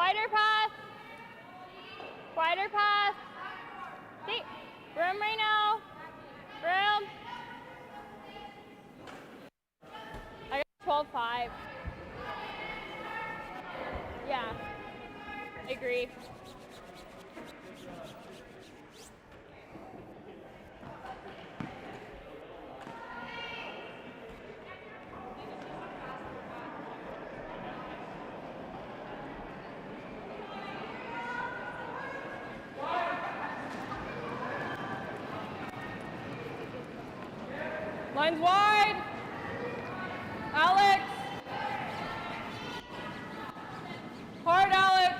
Wider pass. Wider pass. See, room right now. Room. I got 12-5. Yeah, I agree. Lines wide. Alex. Hard, Alex.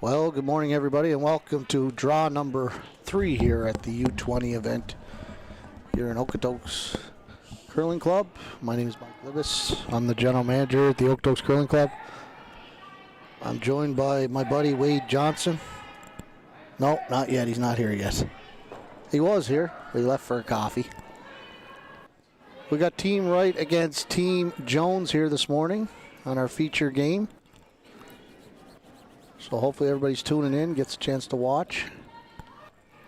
Well, good morning, everybody, and welcome to draw number 3 here at the U20 event here in Okotoks Curling Club. My name is Mike Libis. I'm the general manager at the Okotoks Curling Club. I'm joined by my buddy Wade Johnson. No, not yet. He's not here yet. He was here. He left for a coffee. We got Team Wright against Team Jones here this morning on our feature game. So hopefully everybody's tuning in, gets a chance to watch.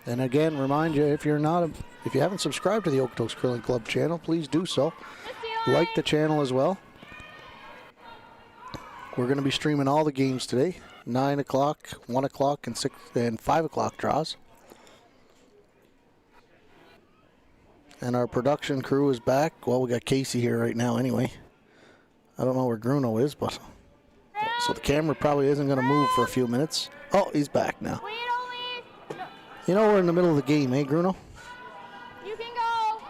And again, remind you, if you haven't subscribed to the Okotoks Curling Club channel, please do so. Like the channel as well. We're going to be streaming all the games today. 9 o'clock, 1 o'clock, and 5 o'clock draws. And our production crew is back. Well, we got Casey here right now anyway. I don't know where Bruno is, but... So the camera probably isn't going to move for a few minutes. Oh, he's back now. You know we're in the middle of the game, eh, Bruno? You can go.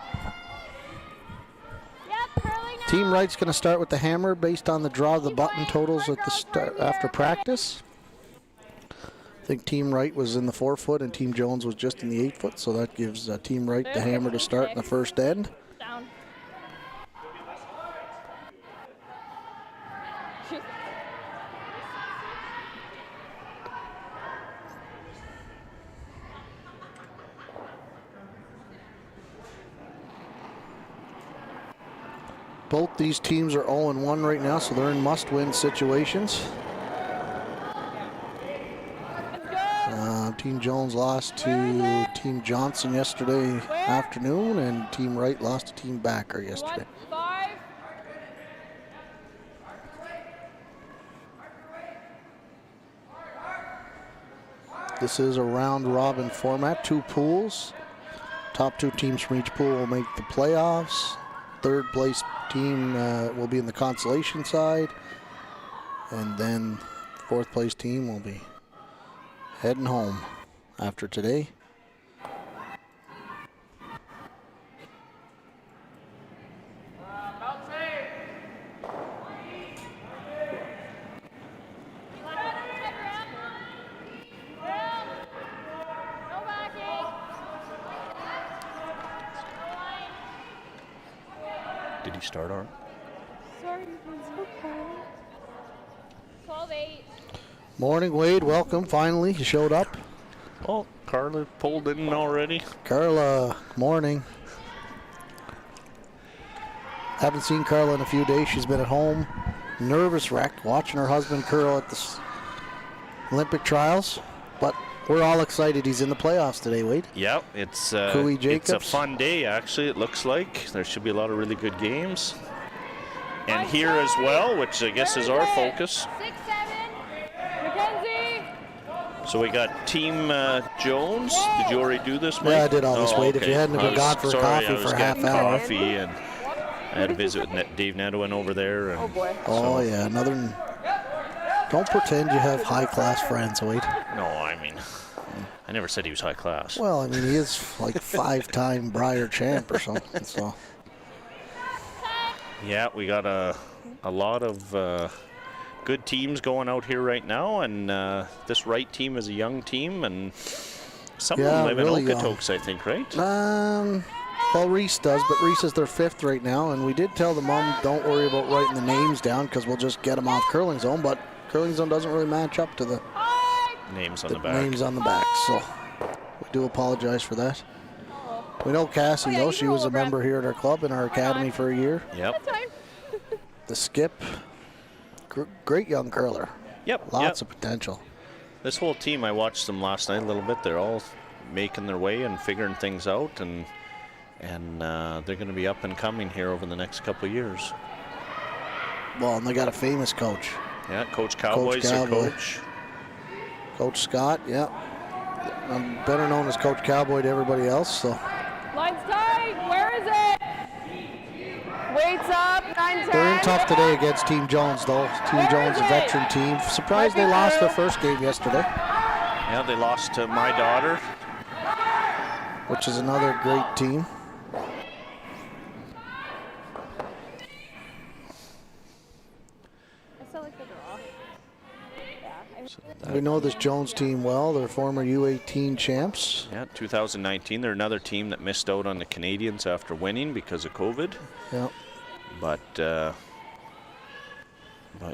Yep, curling now. Team Wright's going to start with the hammer based on the draw of the button totals at the start after practice. I think Team Wright was in the 4-foot and Team Jones was just in the 8-foot, so that gives Team Wright the hammer to start in the first end. Down. Both these teams are 0-1 right now, so they're in must-win situations. Team Jones lost to Team Johnson yesterday afternoon, and Team Wright lost to Team Backer yesterday. This is a round-robin format, 2 pools. Top 2 teams from each pool will make the playoffs. Third place team will be in the consolation side, and then fourth place team will be heading home after today. Did he start on? Sorry, it's okay. 12-8. Morning, Wade. Welcome. Finally, you showed up. Oh, Carla pulled in already. Carla, morning. Haven't seen Carla in a few days. She's been at home, nervous wreck, watching her husband curl at the Olympic trials. But We're all excited he's in the playoffs today, Wade. Yep, it's Cooey it's Jacobs. a fun day, actually, it looks like. There should be a lot of really good games. And here as well, which I guess is our focus. 6-7. Mackenzie. So we got Team Jones. Did you already do this, Mike? Yeah, I did all this, Wade. If you hadn't I gone for a sorry, coffee I was for a half getting hour. coffee, and I had a visit with Dave Nadowin over there. And Boy. Oh, yeah, another... Don't pretend you have high-class friends, Wade. No, I mean, I never said he was high class. Well, I mean, he is like 5-time Briar champ or something, so... Yeah, we got a lot of good teams going out here right now, and this Wright team is a young team, and some of them live really in young. Okotoks, I think, right? Well, Reese does, but Reese is their 5th right now, and we did tell the mom, don't worry about writing the names down because we'll just get them off Curling Zone, but Curling Zone doesn't really match up to the Names on the back. names on the back, so we do apologize for that. We know Cassie, though. She was a member here at our club in our academy for a year. Yep. The skip, great young curler. Yep. Lots of potential. This whole team, I watched them last night a little bit. They're all making their way and figuring things out, and they're going to be up and coming here over the next couple of years. Well, and they got a famous coach. Yeah, Coach Cowboy's their Cowboy. coach. Coach Scott, yeah. Better known as Coach Cowboy to everybody else, so... Line's tight. Where is it? Weights up. 9-10. They're in tough today against Team Jones, though. Team Jones, a veteran team. Surprised they lost their first game yesterday, Yeah, they lost to my daughter. which is another great team. I still like the draw. Yeah. We know this Jones team well. They're former U18 champs. Yeah, 2019. They're another team that missed out on the Canadians after winning because of COVID. Yeah. But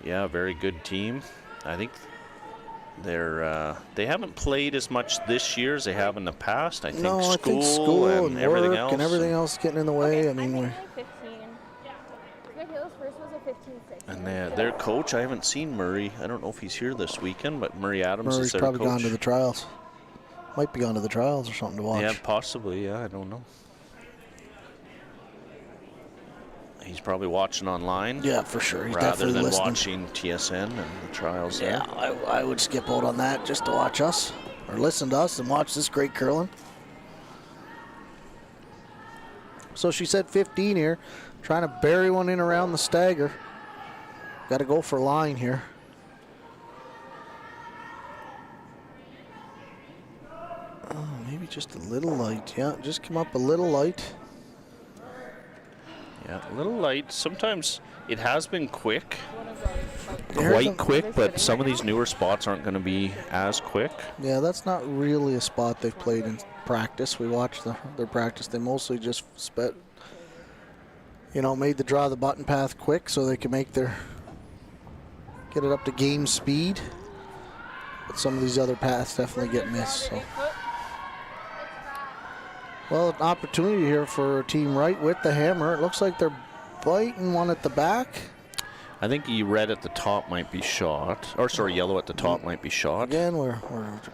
yeah, a very good team. I think they haven't played as much this year as they have in the past. I think No, I think school school and and everything work else. and everything else getting in the way. I mean, we're... 15. Michaela's first was a 15-6. And their coach, I haven't seen Murray. I don't know if he's here this weekend, but Murray Adams Murray's is their probably coach. gone to the trials. Might be gone to the trials or something to watch. Yeah, possibly. Yeah, I don't know. He's probably watching online. Yeah, for sure. He's rather definitely than listening. watching TSN and the trials there. Yeah, I would skip out on that just to watch us, or listen to us and watch this great curling. So she said 15 here, trying to bury one in around the stagger. Got to go for line here. Oh, maybe just a little light. Yeah, just come up a little light. Yeah, a little light. Sometimes it has been quick, There's quite a- quick, but some of these newer spots aren't going to be as quick. Yeah, that's not really a spot they've played in practice. We watched their practice. They mostly just made the draw the button path quick so they can get it up to game speed. But some of these other paths definitely get missed. So. Well, an opportunity here for Team Wright with the hammer. It looks like they're biting one at the back. I think you red at the top might be shot. Or, sorry, yellow at the top might be shot. Again,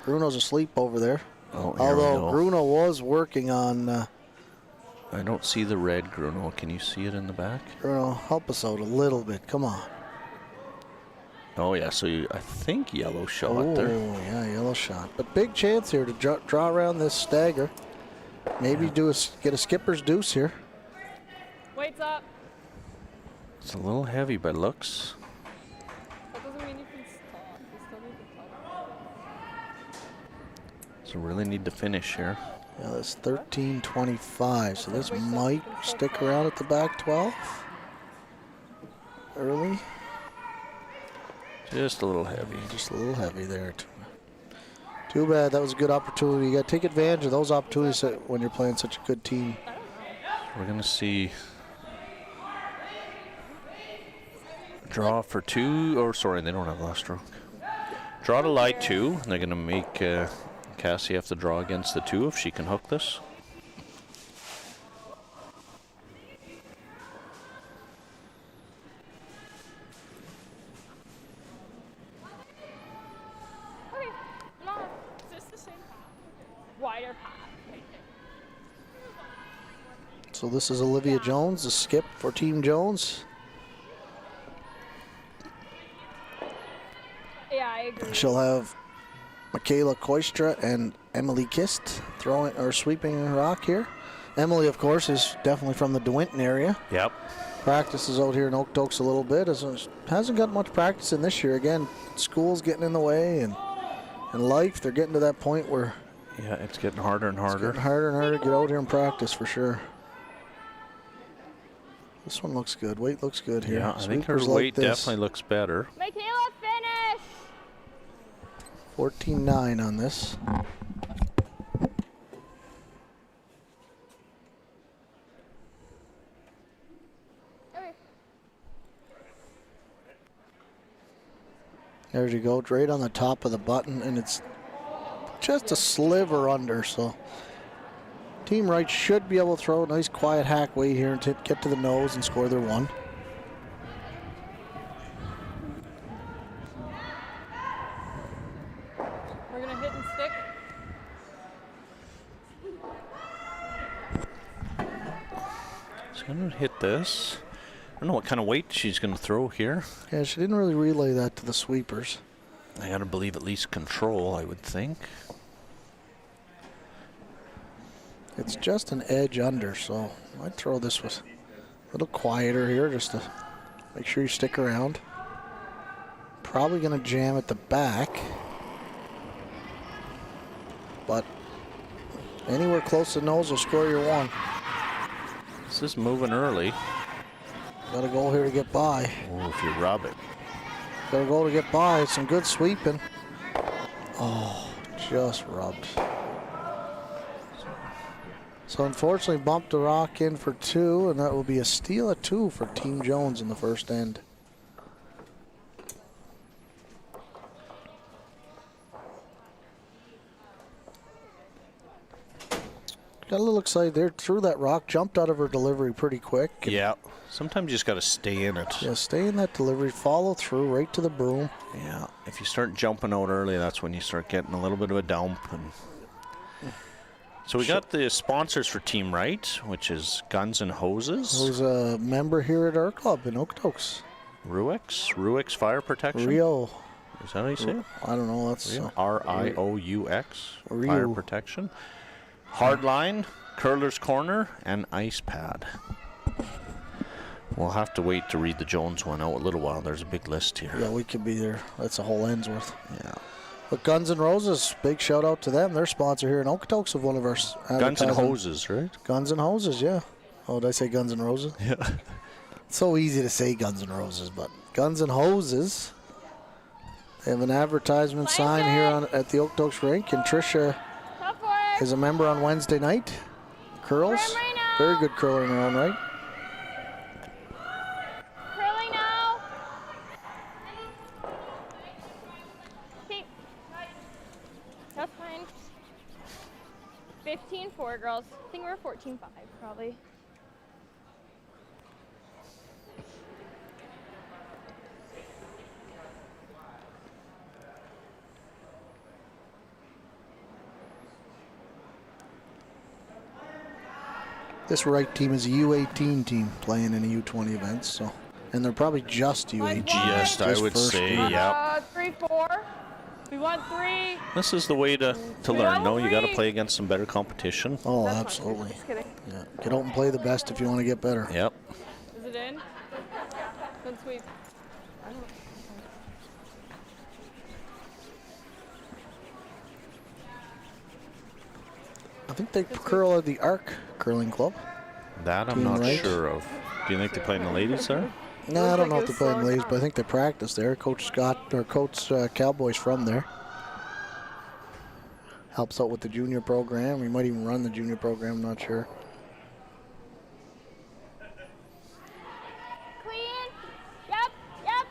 Bruno's asleep over there. Oh, here we Although go. Bruno was working on... I don't see the red, Bruno. Can you see it in the back? Bruno, help us out a little bit. Come on. Oh, yeah, so I think yellow shot Oh, there. yeah, yellow shot. But big chance here to draw around this stagger. Maybe get a skipper's deuce here. Weights up. It's a little heavy by looks. That doesn't mean you can stop. You still need to top. So really need to finish here. Yeah, that's 13:25. So this might stick around at the back 12. Early. Just a little heavy. Just a little heavy there. Too bad. That was a good opportunity. You got to take advantage of those opportunities when you're playing such a good team. We're going to see draw for two. Or, sorry, they don't have last stroke. Draw to lie two. And they're going to make Cassie have to draw against the two if she can hook this. Okay. No, is this the same So this is Olivia Jones, the skip for Team Jones. Yeah, I agree. She'll have Michaela Koistra and Emily Kist throwing or sweeping a rock here. Emily, of course, is definitely from the DeWinton area. Yep. Practices out here in Okotoks a little bit. Hasn't got much practice in this year. Again, school's getting in the way, and in life, they're getting to that point where Yeah, it's getting harder and harder. it's getting harder and harder to get out here and practice for sure. This one looks good. Weight looks good here. Yeah, I think her Sweepers like weight this. definitely looks better. Michaela, finish! 14.9 on this. Okay. There you go, right on the top of the button, and it's just a sliver under, so Team Wright should be able to throw a nice quiet hack weight here and get to the nose and score their one. We're gonna hit and stick. She's going to hit this. I don't know what kind of weight she's going to throw here. Yeah, she didn't really relay that to the sweepers. I got to believe at least control, I would think. It's just an edge under, so I'd throw this with a little quieter here just to make sure you stick around. Probably going to jam at the back, but anywhere close to the nose will score your one. This is moving early. Got a goal here to get by. Oh, if you rub it. Got a goal to get by. Some good sweeping. Oh, just rubbed. So unfortunately bumped the rock in for two, and that will be a steal of two for Team Jones in the first end. Got a little excited there, threw that rock, jumped out of her delivery pretty quick. Yeah. Sometimes you just got to stay in it. Yeah, stay in that delivery, follow through right to the broom. Yeah. If you start jumping out early, that's when you start getting a little bit of a dump. And so we got the sponsors for Team Wright, which is Guns and Hoses. Who's a member here at our club in Okotoks. Ruix Fire Protection. Rio. Is that how you say it? I don't know. That's RIOUX. Rio. Fire Protection. Hardline, Curler's Corner, and Ice Pad. We'll have to wait to read the Jones one out a little while. There's a big list here. Yeah, we could be there. That's a whole end's worth. Yeah. But Guns N' Roses, big shout out to them. They're sponsor here in Okotoks of one of our Guns and advertising- Hoses, right? Guns and Hoses, yeah. Oh, did I say Guns N' Roses? Yeah. It's so easy to say Guns N' Roses, but Guns and Hoses. They have an advertisement sign here at the Okotoks rink, and Tricia Go for it. is a member on Wednesday night. Curls. Right now. Very good curler in her own right. Curling now. Keep. That's fine. 15-4, girls. I think we're 14-5, probably. This Wright team is a U18 team playing in a U20 events, so, and they're probably just U18. Just, I would first say, group. yeah. 3-4. We want 3. This is the way to learn. want No, you got to three. play against some better competition. Oh, That's fine. absolutely. Just kidding. Yeah. Get out and play the best if you want to get better. Yep. Is it in? Then sweep. I think they curl at the Arc Curling Club. That I'm Team not Wright. sure of. Do you think they play in the ladies there? No, I don't know like if they a play in slower ladies, but I count. think they practice there. Coach Scott, or Coach Cowboy's from there. Helps out with the junior program. He might even run the junior program, I'm not sure. Clean. Yep. Yep.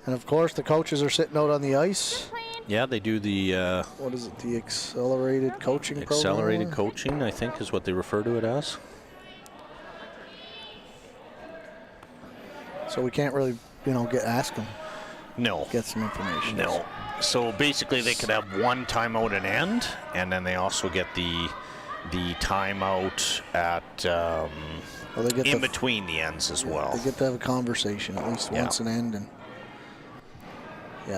And of course, the coaches are sitting out on the ice. Clean. Yeah, they do the What is it? The accelerated coaching program? accelerated coaching, I think is what they refer to it as. So we can't really, ask them, No. get some information. No. So basically, they could have one timeout at end, and then they also get the timeout at Well, they get in between the ends as well. They get to have a conversation at least once an end, and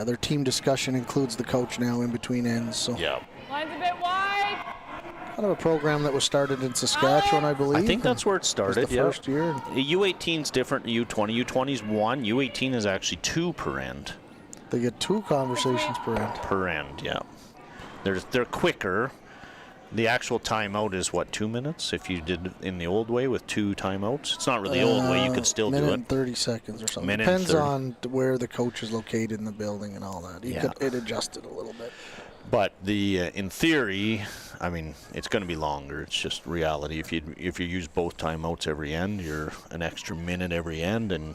their team discussion includes the coach now in between ends. So Line's a bit wide. kind of a program that was started in Saskatchewan, I believe. I think that's where it started. It was the first year. U18 is different than U20. U20 is 1. U18 is actually 2 per end. They get 2 conversations per end. Per end, yeah. They're quicker. The actual timeout is what, 2 minutes? If you did in the old way with 2 timeouts, it's not really the old way. You could still do minute it. And 30 seconds or something. Minute Depends 30. on where the coach is located in the building and all that. It adjusted a little bit. But in theory, I mean, it's going to be longer. It's just reality. If you use both timeouts every end, you're an extra minute every end, and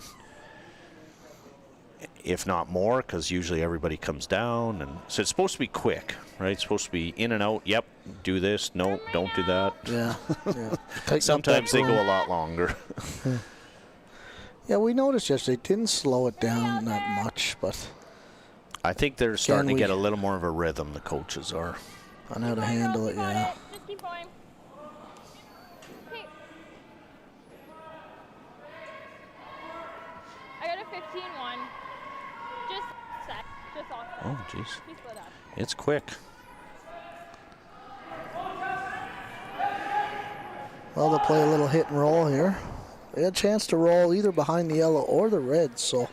if not more, because usually everybody comes down, and so it's supposed to be quick, right? It's supposed to be in and out. Yep, do this. No, don't do that. Yeah. Sometimes they go a lot longer. Yeah, we noticed yesterday didn't slow it down that much, but I think they're starting to get a little more of a rhythm, the coaches are. On how to handle it, yeah. Just keep going. Okay. I got a 15-1. Just set. Just off. Oh, jeez. Please slow down. It's quick. Well, they'll play a little hit and roll here. They had a chance to roll either behind the yellow or the red, so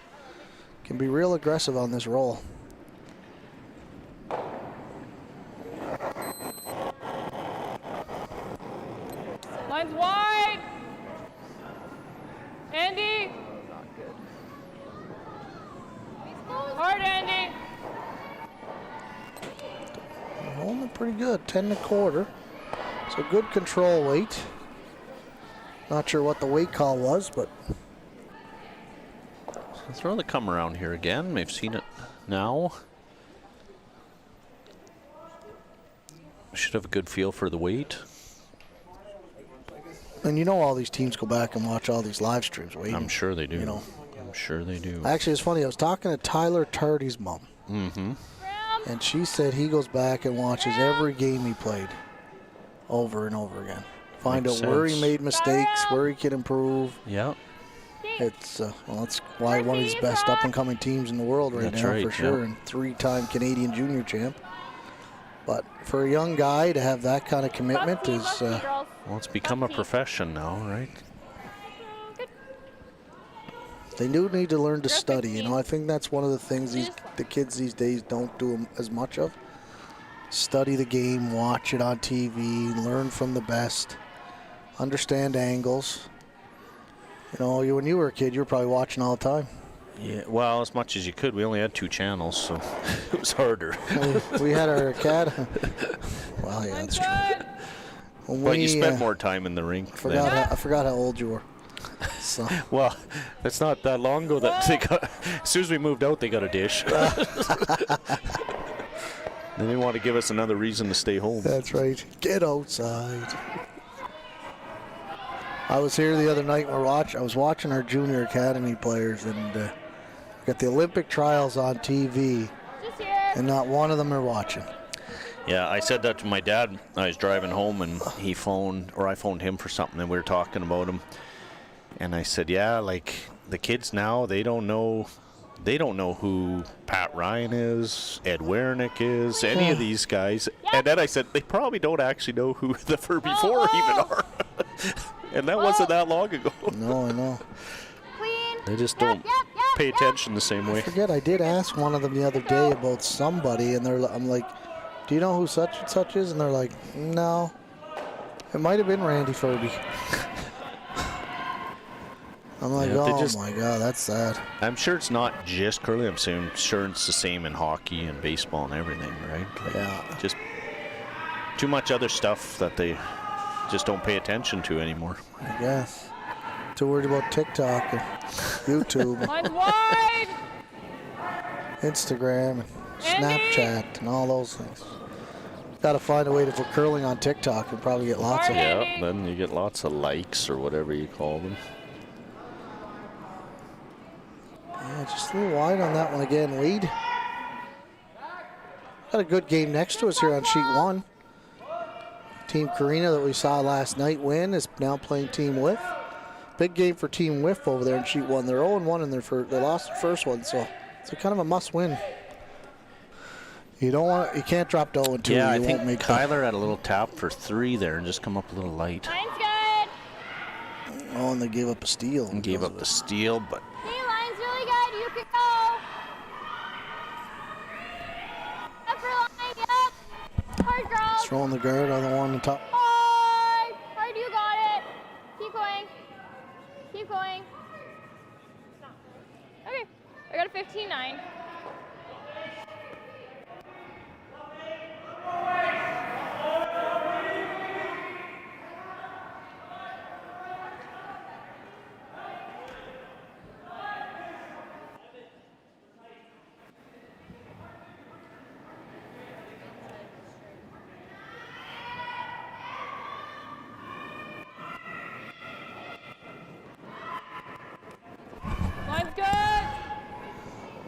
can be real aggressive on this roll. Line's wide. Andy. Hard, Andy. They're holding it pretty good, 10 1/4. So good control weight. Not sure what the weight call was, but Throw the come around here again. They've seen it now. Should have a good feel for the weight. and you know all these teams go back and watch all these live streams. Waiting, I'm sure they do. You know. I'm sure they do. Actually, it's funny. I was talking to Tyler Tardy's mom. Mm-hmm. And she said he goes back and watches every game he played over and over again. Find Makes out where he sense. made mistakes, where he can improve. Yeah. It's that's why one of these best up-and-coming teams in the world right That's now, right, for sure, yeah. and 3-time Canadian junior champ. But for a young guy to have that kind of commitment is Well, it's become a profession now, right? they do need to learn to study. You know, I think that's one of the things the kids these days don't do as much of. Study the game, watch it on TV, learn from the best, understand angles. You know, when you were a kid, you were probably watching all the time. Yeah. Well, as much as you could. We only had 2 channels, so it was harder. we had our academy. Well, yeah, that's true. But you spent more time in the rink. I forgot how old you were. So. Well, it's not that long ago that they got. As soon as we moved out, they got a dish. They didn't want to give us another reason to stay home. That's right. Get outside. I was here the other night. I was watching our junior academy players, and got the Olympic trials on TV, and not one of them are watching. Yeah, I said that to my dad. I was driving home, and I phoned him for something, and we were talking about him. And I said, yeah, like the kids now, they don't know who Pat Ryan is, Ed Wernick is, any of these guys. And then I said, they probably don't actually know who the Furby 4 even are. And that wasn't that long ago. No, I know. They just don't pay attention the same way. I forget, I did ask one of them the other day about somebody, and I'm like, do you know who such and such is? And they're like, no. It might have been Randy Furby. I'm like, my God, that's sad. I'm sure it's not just curling. I'm sure it's the same in hockey and baseball and everything, right? Like, yeah. Just too much other stuff that they just don't pay attention to anymore. I guess. Too worried about TikTok and YouTube. Line's wide. Instagram and Snapchat and all those things. Got to find a way to put curling on TikTok and probably get lots of it. Yeah, then you get lots of likes or whatever you call them. Yeah, just a little wide on that one again, Wade. Got a good game next to us here on sheet 1. Team Karina that we saw last night win is now playing Team Whiff. Big game for Team Whiff over there in sheet 1. They're 0-1 in they lost the first one, so it's kind of a must-win. You can't drop to 0-2. Yeah, I think Kyler had a little tap for 3 there and just come up a little light. Line's good. Oh, and they gave up a steal. And gave up the steal, but Hey, line's really good. You can go. Up for line, yep. Hard, girls. Throwing the guard on the one on top. Hard. Hard, you got it. Keep going. Keep going. Okay, I got a 15-9. Line's good.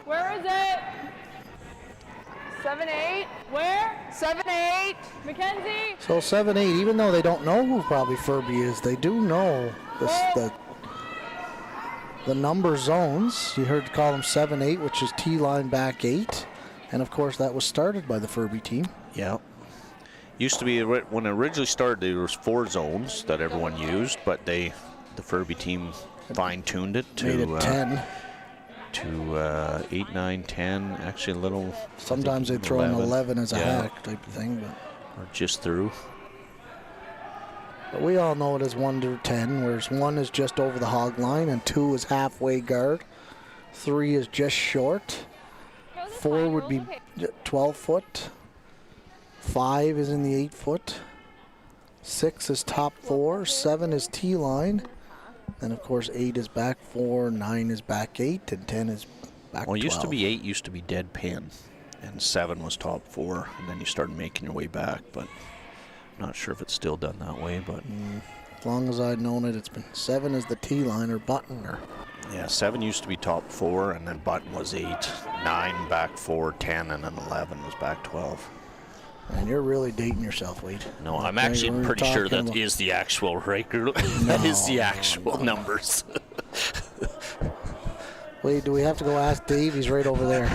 Where is it? 7-8. Where? 7-8. Mackenzie. So 7-8, even though they don't know who probably Furby is, they do know the number zones. You heard call them 7-8, which is T-line back 8. And of course that was started by the Furby team. yeah. Used to be, when it originally started, there was 4 zones that everyone used, but the Furby team fine-tuned it to Made it 10. to 8, 9, 10, actually a little. Sometimes they throw in 11 as a hack type of thing. But Or just through. we all know it as 1 to 10, whereas 1 is just over the hog line and 2 is halfway guard. 3 is just short. 4 would be 12 foot. 5 is in the 8 foot. 6 is top 4. 7 is T-line. And of course 8 is back 4, 9 is back 8, and 10 is back 12. Well, it used to be 8 used to be dead pin, and 7 was top 4, and then you started making your way back, but I'm not sure if it's still done that way, but As long as I've known it, it's been 7 is the T-line or button. yeah, 7 used to be top 4, and then button was 8, 9 back 4, 10, and then 11 was back 12. And you're really dating yourself, Wade. No, I'm Okay, actually we're pretty sure talking that about- is the actual record. That is the actual numbers. Wade, do we have to go ask Dave? He's right over there.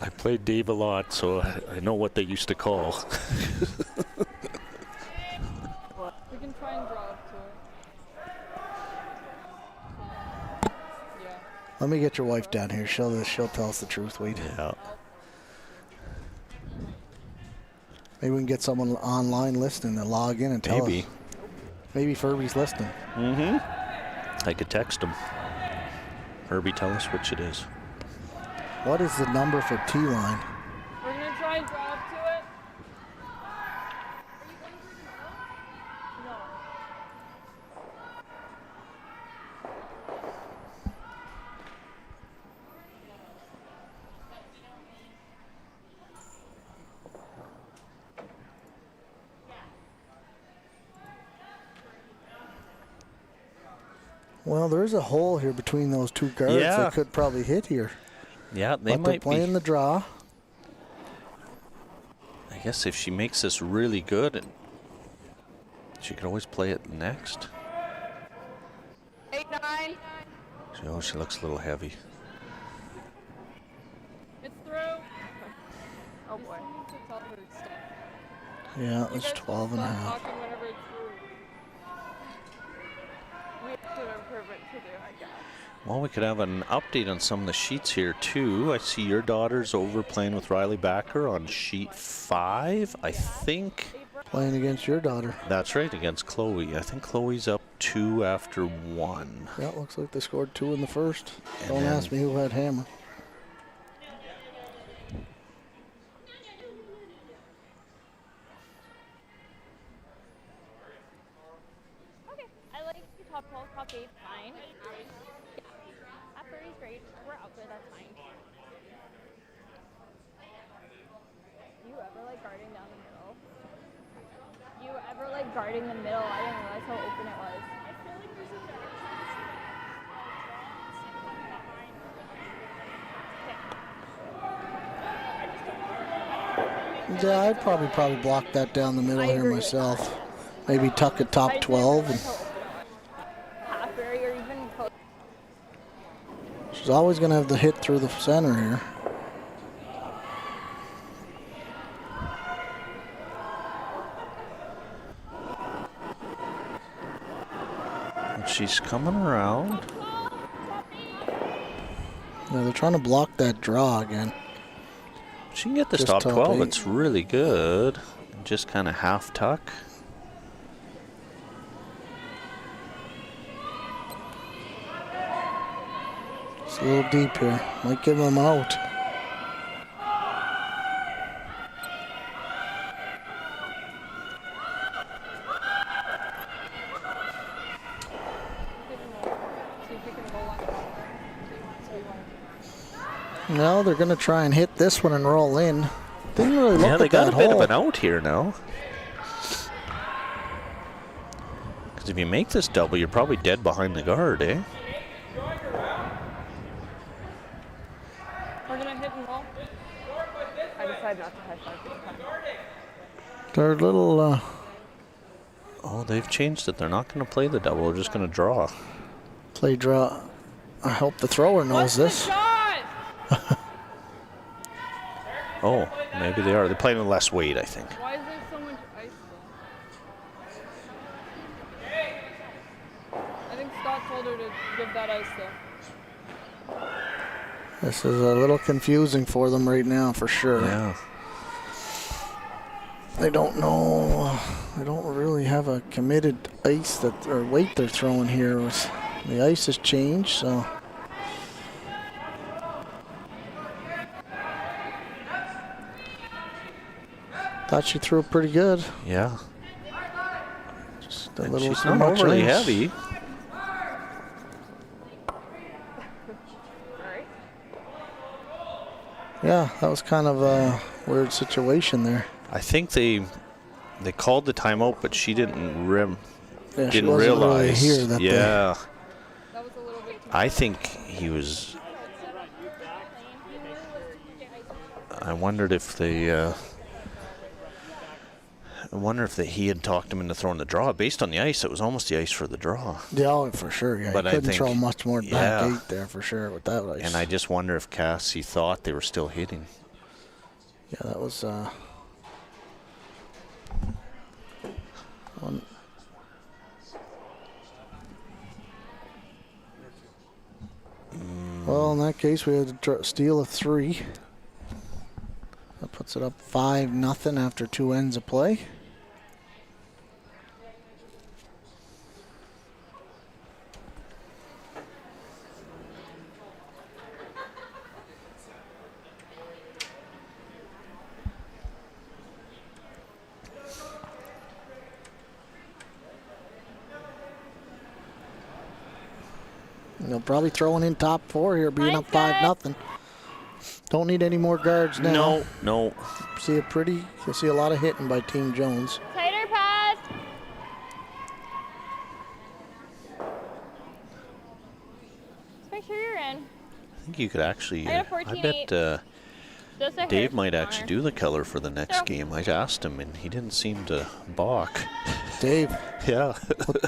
I played Dave a lot, so I know what they used to call. We can try and draw up to it. Yeah. Let me get your wife down here. She'll tell us the truth, Wade. Yeah. Maybe we can get someone online listening to log in and tell us. Maybe Furby's listening. Mm-hmm. I could text him. Herbie, tell us which it is. What is the number for T-line? We're going to try and draw up to it. No. Well, there is a hole here between those two guards. Yeah. They could probably hit here. Yeah, they But they're might playing be. the draw. I guess if she makes this really good, she could always play it next. 8-9. Oh, she looks a little heavy. It's through. Oh boy. Tell her to stop. Yeah, You it's guys 12 and a stop half. talking whenever it's through. We have to improve it to do, I guess. Well, we could have an update on some of the sheets here, too. I see your daughter's over playing with Riley Backer on sheet 5, I think. Playing against your daughter. That's right, against Chloe. I think Chloe's up 2 after 1. Yeah, it looks like they scored 2 in the first. And Don't then- ask me who had hammer. Okay, I like your top 12, top 8, fine. Top 30 is great. We're out there, that's fine. You ever like guarding down the middle? You ever like guarding the middle? I didn't realize how open it was. I feel like there's a better chance to draw and see what behind. Okay. I just don't know. Yeah, I'd probably block that down the middle I here agree with myself. Maybe tuck it top I just 12. never And realized how open it was. Half area or even close. she's always going to have the hit through the center here. And she's coming around. Yeah, they're trying to block that draw again. She can get this Just top top 12. 8. It's really good. Just kind of half tuck. It's a little deep here. Might give them out. No, they're going to try and hit this one and roll in. Didn't really look Yeah, they at got that a bit hole. of an out here now. Because if you make this double, you're probably dead behind the guard, eh? We're gonna hit and roll. I decided not to high five this time. They're a little Oh, they've changed it. They're not going to play the double. They're just going to draw. play draw. I hope the thrower knows this. Oh, maybe they are. They're playing with less weight, I think. Why is there so much ice though? I think Scott told her to give that ice though. This is a little confusing for them right now, for sure. Yeah. They don't know. They don't really have a committed ice that or weight they're throwing here. The ice has changed, so. Thought she threw it pretty good. Yeah. Just a And little she's too not much overly ice. heavy. Alright. Yeah, that was kind of a weird situation there. I think they called the timeout, but she didn't Yeah, she didn't wasn't really realize. here that Yeah. That was a little bit too I think he was. I wondered if they. I wonder if he had talked him into throwing the draw. Based on the ice, it was almost the ice for the draw. Yeah, oh, for sure. Yeah, But you I couldn't think- throw much more back yeah. 8 there for sure with that ice. And I just wonder if Cassie thought they were still hitting. Yeah, that was one. Well, in that case, we had to steal a 3. That puts it up 5-0 after 2 ends of play. They'll probably throwing in top 4 here, being up 5-0. Don't need any more guards now. No. See you'll see a lot of hitting by Team Jones. tighter pass. Just make sure you're in. I think you could actually. I got a I 14-8. bet Just a Dave hair might smaller. actually do the color for the next So- game. I asked him, and he didn't seem to balk. Dave, Yeah.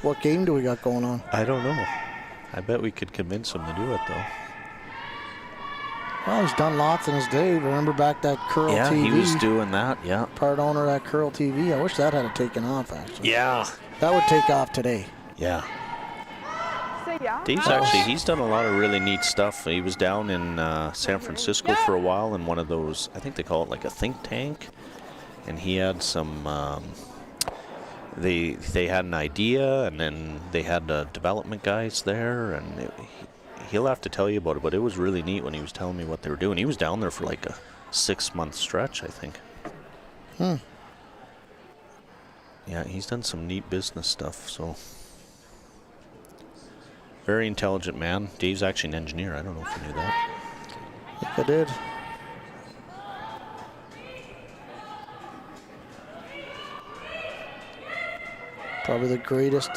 what game do we got going on? I don't know. I bet we could convince him to do it, though. Well, he's done lots in his day. Remember back that Curl Yeah, TV? he was doing that. Yeah. Part owner of that Curl TV. I wish that had taken off, actually. Yeah. That would take off today. Yeah. So yeah. Dave's he's done a lot of really neat stuff. He was down in San Francisco for a while in one of those, I think they call it like a think tank. And he had some, they had an idea, and then they had development guys there, and he'll have to tell you about it, but it was really neat when he was telling me what they were doing. He was down there for like a 6-month stretch, I think. Yeah, he's done some neat business stuff, so. Very intelligent man. Dave's actually an engineer. I don't know if you knew that. I think I did. Probably the greatest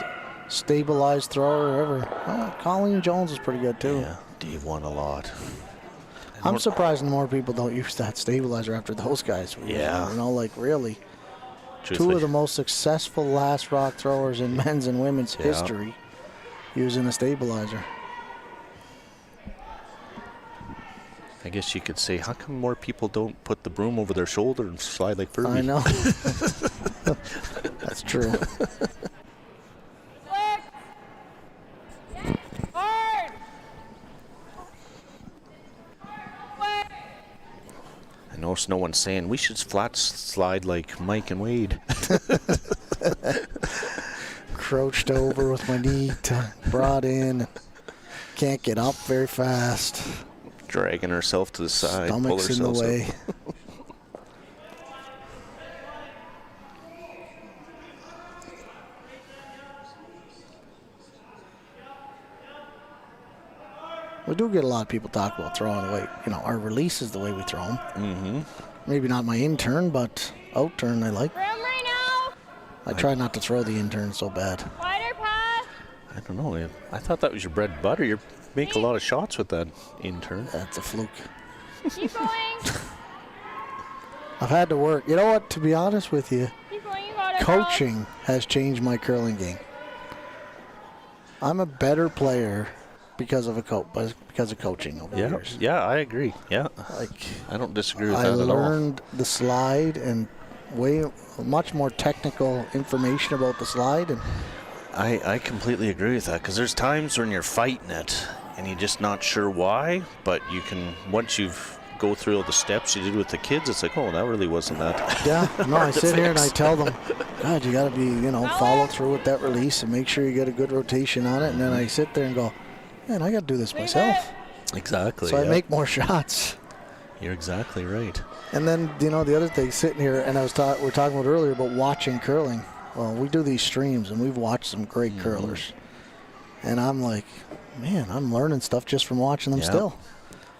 stabilized thrower ever. Colleen Jones is pretty good, too. Yeah, Dave won a lot. I'm surprised more people don't use that stabilizer after those guys. Yeah. You know, like really. Truthfully. Two of the most successful last rock throwers in men's and women's history using a stabilizer. I guess you could say, how come more people don't put the broom over their shoulder and slide like Furby? I know. That's true. I notice no one's saying, we should flat slide like Mike and Wade. Crouched over with my knee brought in. Can't get up very fast. Dragging herself to the side. Stomach's in the way. We do get a lot of people talk about throwing the way, you know, our release is the way we throw them. Mm-hmm. Maybe not my in turn, but out turn I like. Room right now. I try not to throw the in turn so bad. Wider pass. I don't know. I thought that was your bread and butter. You make a lot of shots with that in turn. That's a fluke. Keep going. I've had to work. You know what? To be honest with you, Keep going. You got it. coaching has changed my curling game. I'm a better player because of coaching over the years. Yeah, I agree. Yeah, Like I don't disagree with I that at all. learned the slide and much more technical information about the slide, and I completely agree with that, because there's times when you're fighting it and you're just not sure why, but you can, once you've go through all the steps you did with the kids, it's like, oh, that really wasn't that. yeah, no, I to sit here and I fix. tell them, God, you got to be, you know, follow through with that release and make sure you get a good rotation on it. And then I sit there and go, man, I got to do this myself. Exactly. So I make more shots. You're exactly right. And then, you know, the other thing, sitting here, and we're talking about earlier about watching curling. Well, we do these streams, and we've watched some great curlers. And I'm like, man, I'm learning stuff just from watching them still.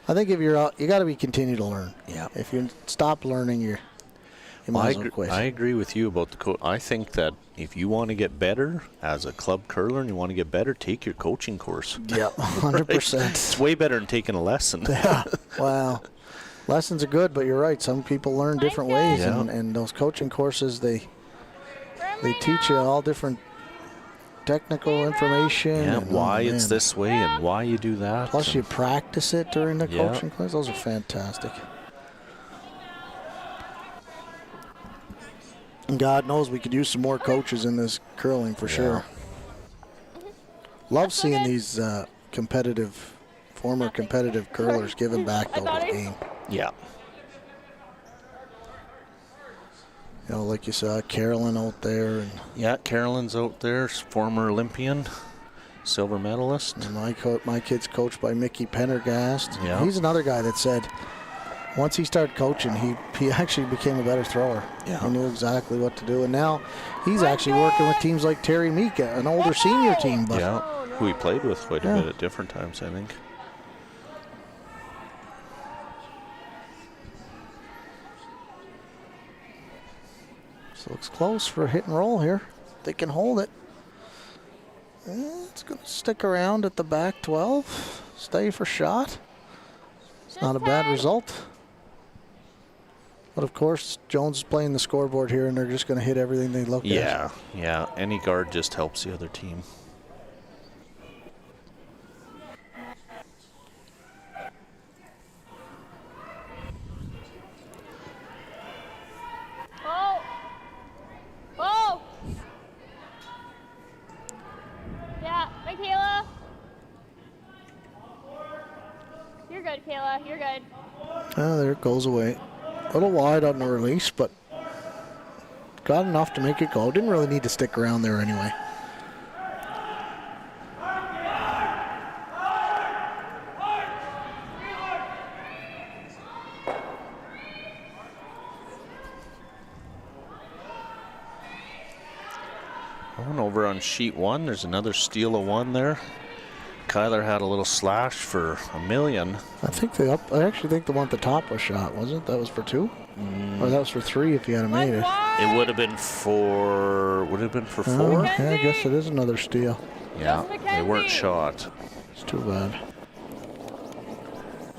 I think if you're out, you got to continue to learn. Yeah. If you stop learning, you might as well quit. I agree with you about the coach. I think that if you want to get better as a club curler and you want to get better, take your coaching course. Yeah, 100%. It's way better than taking a lesson. Yeah. Wow. Lessons are good, but you're right. Some people learn different ways, Yeah. and those coaching courses, they teach you all different technical information. Yeah, and, why it's man. this way and why you do that. Plus, and you practice it during the Yeah. coaching class. Those are fantastic. And God knows we could use some more coaches in this curling for sure. Love seeing these former competitive curlers giving back to the game. Yeah. You know, like you saw Carolyn out there, and Yeah, Carolyn's out there, former Olympian, silver medalist. my kid's coached by Mickey Pendergast. Yeah. He's another guy that said once he started coaching, he actually became a better thrower. Yeah. He knew exactly what to do, and now he's actually working with teams like Terry Meek, an older senior team. But Yeah, who he played with quite a bit at different times, I think. this looks close for a hit and roll here. They can hold it. It's going to stick around at the back 12. Stay for shot. It's not a bad result. But of course, Jones is playing the scoreboard here, and they're just going to hit everything they look at. Yeah. Any guard just helps the other team. Oh! Yeah, Michaela. You're good, Kayla. You're good. Oh, there it goes away. A little wide on the release, but got enough to make it go. Didn't really need to stick around there anyway. Over on sheet one, there's another steal of one there. Kyler had a little slash for $1 million. I actually think the one at the top was shot, wasn't it? That was for 2? Or that was for 3 if you had made it. It would have been for 4. Oh, yeah, I guess it is another steal. Yeah, they weren't shot. It's too bad.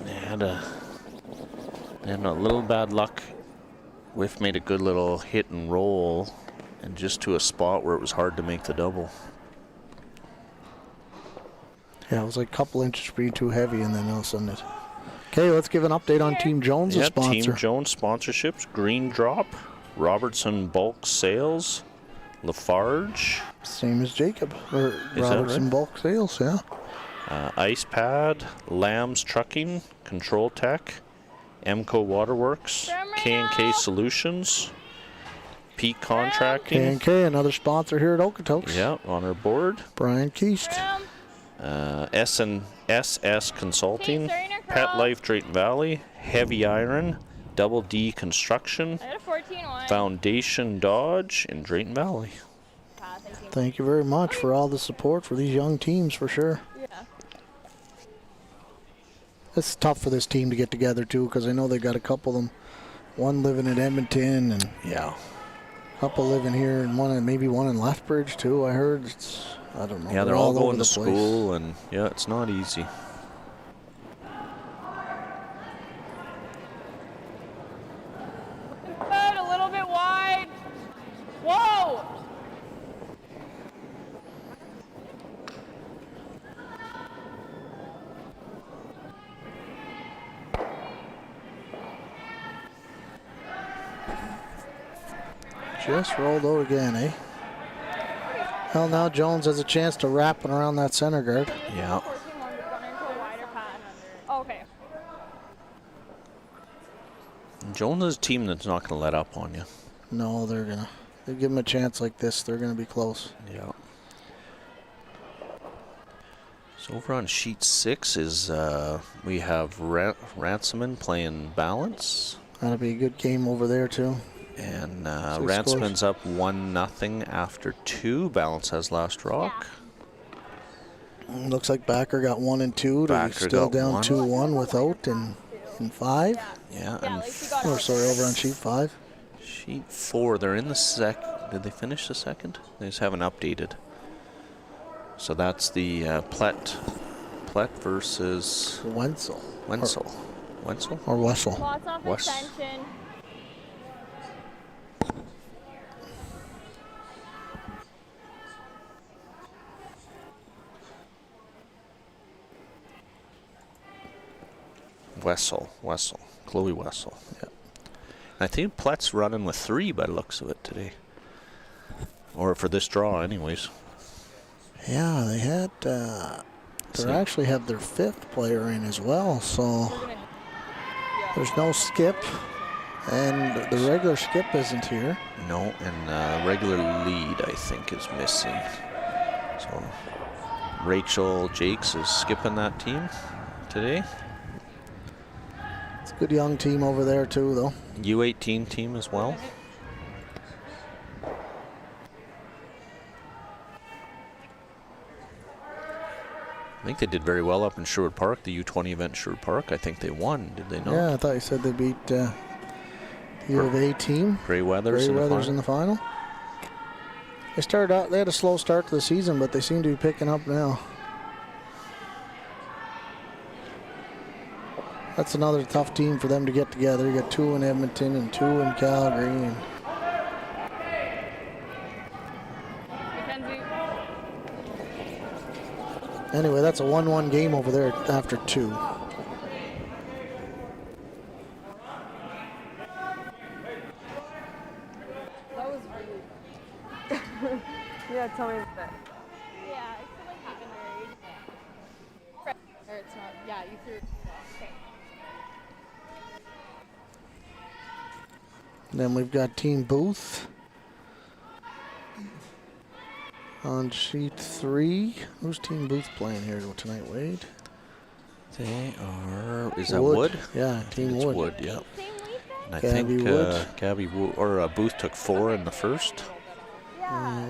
They had a And a little bad luck. Whiff made a good little hit and roll, and just to a spot where it was hard to make the double. Yeah, it was like a couple inches being too heavy, and then all of a sudden it. Okay, let's give an update on Team Jones' sponsor. Team Jones sponsorships: Green Drop, Robertson Bulk Sales, Lafarge. Same as Jacob, or Is that Robertson right? Bulk Sales, yeah. Ice Pad, Lambs Trucking, Control Tech, Emco Waterworks, K&K Solutions, Peak Contracting. K&K, another sponsor here at Okotoks. Yeah, on our board. Brian Keast. SS Consulting, Pet Life Drayton Valley, Heavy Iron, Double D Construction, I got a 14-1. Foundation Dodge in Drayton Valley. Thank you. Thank you very much for all the support for these young teams, for sure. Yeah. It's tough for this team to get together, too, because I know they got a couple of them. One living in Edmonton, and Yeah. a couple living here, and maybe one in Lethbridge, too, I heard. I don't know. Yeah, they're all over going to the place. school, and yeah, it's not easy. Good, a little bit wide. Whoa! Just rolled out again, eh? Well, now Jones has a chance to wrap it around that center guard. Yeah. 14-1, but going into a wider pass. Okay. Jones is a team that's not going to let up on you. No, they give them a chance like this, they're gonna be close. Yeah. So over on sheet 6 is we have Ransomman playing balance. That'll be a good game over there too. And Six Ransomman's up 1-0 after 2. Balance has last rock. Looks like Backer got 1 and 2. They're Backer still got down one. 2-1 without in 5. Yeah, Yeah, and at least you got Or sorry, over on sheet 5. sheet 4, they're in the Did they finish the second? They just haven't updated. So that's the Plett versus Wenzel. Wenzel. Wenzel? Or Wessel. Lots off Wes. extension. Wessel. Chloe Wessel. Yeah. I think Plett's running with 3 by the looks of it today. Or for this draw, anyways. Yeah, they had. They actually have their 5th player in as well, so there's no skip, and the regular skip isn't here. No, and regular lead, I think, is missing. So Rachel Jakes is skipping that team today. It's a good young team over there too, though. U18 team as well. I think they did very well up in Sherwood Park, the U20 event in Sherwood Park. I think they won, did they not? Yeah, I thought you said they beat the U of A team. Grey Weathers in the final. They started out. They had a slow start to the season, but they seem to be picking up now. That's another tough team for them to get together. You got 2 in Edmonton and 2 in Calgary. And anyway, that's a 1-1 game over there after 2. That was rude. Yeah, tell me that. Yeah, it's like happened right. Or it's not. Yeah, you threw it. Okay. Then we've got Team Booth on sheet 3. Who's Team Booth playing here tonight, Wade? They are. Is that Wood? Yeah, Team It's Wood. Wood, yeah. Same weekend? And I Gabby think Wood. Gabby Wood, or Booth took 4 in the first.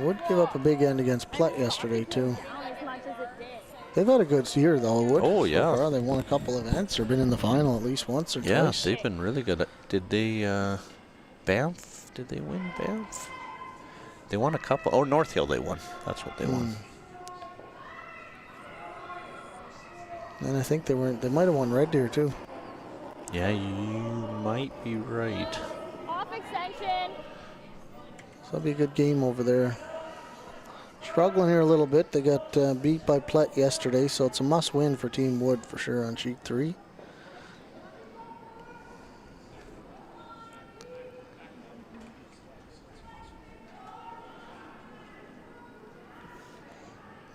Wood gave up a big end against Plett yesterday, too. Not as much as it did. They've had a good year, though, Wood. Oh, yeah. So far. They won a couple events or been in the final at least once or Yeah, twice. they've been really good. Did they, Banff? Did they win Banff? They won a couple. Oh, North Hill they won. That's what they won. And I think they might have won Red Deer, too. Yeah, you might be right. Off extension. So that'll be a good game over there. Struggling here a little bit. They got beat by Plett yesterday, so it's a must-win for Team Wood for sure on sheet 3.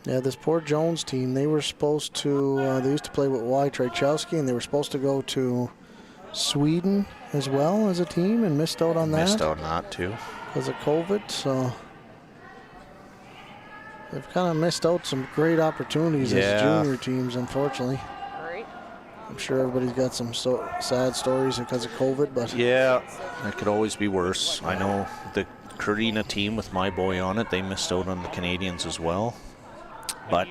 Yeah, this poor Jones team, they were supposed to, they used to play with Wright, and they were supposed to go to Sweden as well as a team and missed out on that. Missed out on that too. Because of COVID, so they've kind of missed out some great opportunities as junior teams, unfortunately. Right. I'm sure everybody's got some sad stories because of COVID, but yeah, that could always be worse. I know the Carina team with my boy on it, they missed out on the Canadians as well. But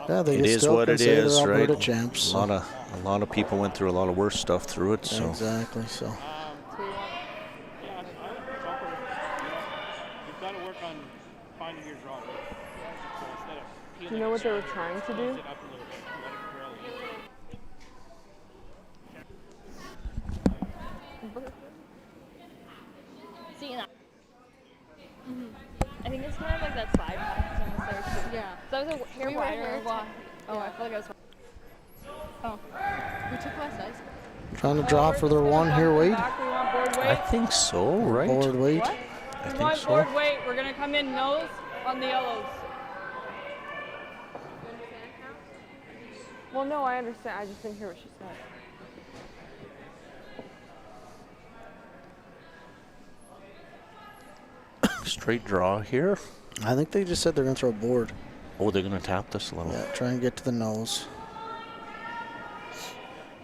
yeah, they it is still what it is, Alberta right? Champs, a lot of people went through a lot of worse stuff through it. So exactly. So You've got to work on finding your draw. Do you know what they were trying to do? See that? I think it's kind of like that slide pass on the stairs too. Yeah. So I was a hair We were wider. here, Well, too. oh, Yeah. I feel like I was. Oh. We took less ice. trying to draw for their one here, Wade. Back, we want board weight. I think so, right? Board Wade. What? I We think want so. board weight. We're gonna come in nose on the yellows. Well, no, I understand. I just didn't hear what she said. Straight draw here. I think they just said they're going to throw a board. Oh, they're going to tap this a little. Yeah, try and get to the nose.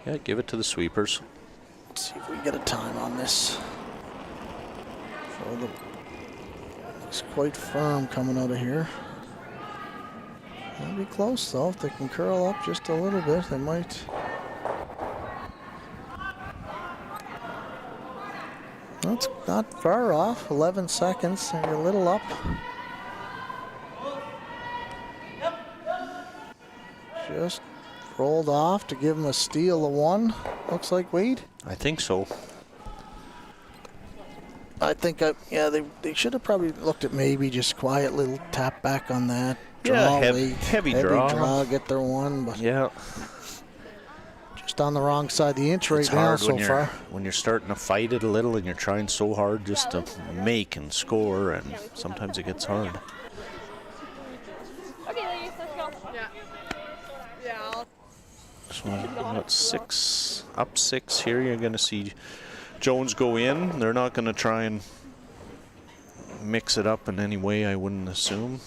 Yeah, give it to the sweepers. Let's see if we get a time on this. So looks quite firm coming out of here. That'll be close though. If they can curl up just a little bit, they might. That's not far off. 11 seconds. They're a little up. Just rolled off to give him a steal of one. Looks like Wade. I think so. I think, they should have probably looked at maybe just quiet little tap back on that. Yeah, Draw late, heavy draw. get their one, but Yeah. just on the wrong side of the inch right It's now hard so far. when you're starting to fight it a little and you're trying so hard just to make and score, and sometimes it gets hard. Okay, ladies, let's go. Yeah. Yeah. So about up six here. You're going to see Jones go in. They're not going to try and mix it up in any way, I wouldn't assume.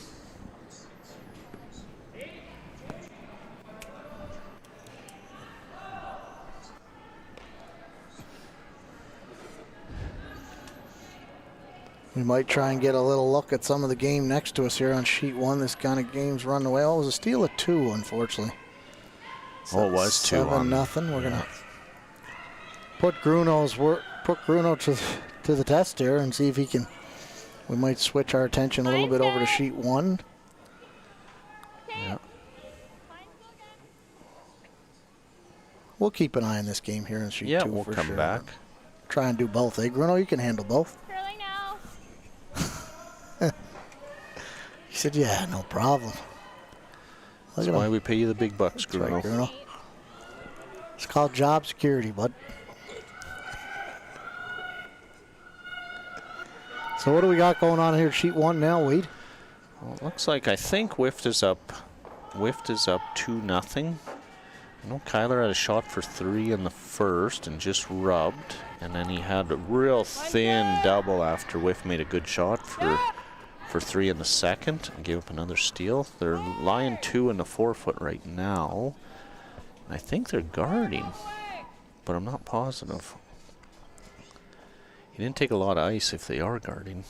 We might try and get a little look at some of the game next to us here on sheet 1. This kind of game's run away. Oh, it was a steal of 2, unfortunately. Oh, it was 2 7-0. We're gonna put Gruno to the test here and see if he can. We might switch our attention a little bit over to sheet 1. Yeah. We'll keep an eye on this game here in sheet 2 Yeah, we'll for come sure. back. Try and do both. Hey, Gruno, you can handle both. Curling now. He said, "Yeah, no problem." That's Look at why him. we pay you the big bucks, That's right, Gruno. Gruno. It's called job security, bud. So what do we got going on here? Sheet 1 now, Wade. Well, it looks like I think Whift is up 2-0. I know Kyler had a shot for 3 in the first and just rubbed, and then he had a real thin double after Whiff made a good shot for 3 in the second and gave up another steal. They're lying 2 in the 4-foot right now. I think they're guarding, but I'm not positive. He didn't take a lot of ice if they are guarding.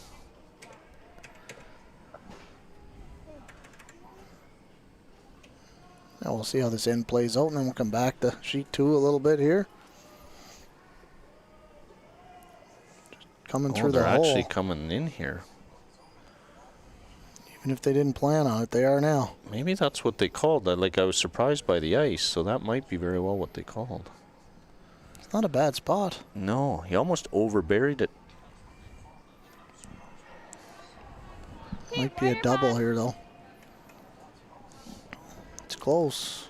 Now we'll see how this end plays out, and then we'll come back to sheet 2 a little bit here. Just coming through the they're hole. actually coming in here. Even if they didn't plan on it, they are now. Maybe that's what they called. I was surprised by the ice, so that might be very well what they called. Not a bad spot. No, he almost overburied it. Might be a double here, though. It's close.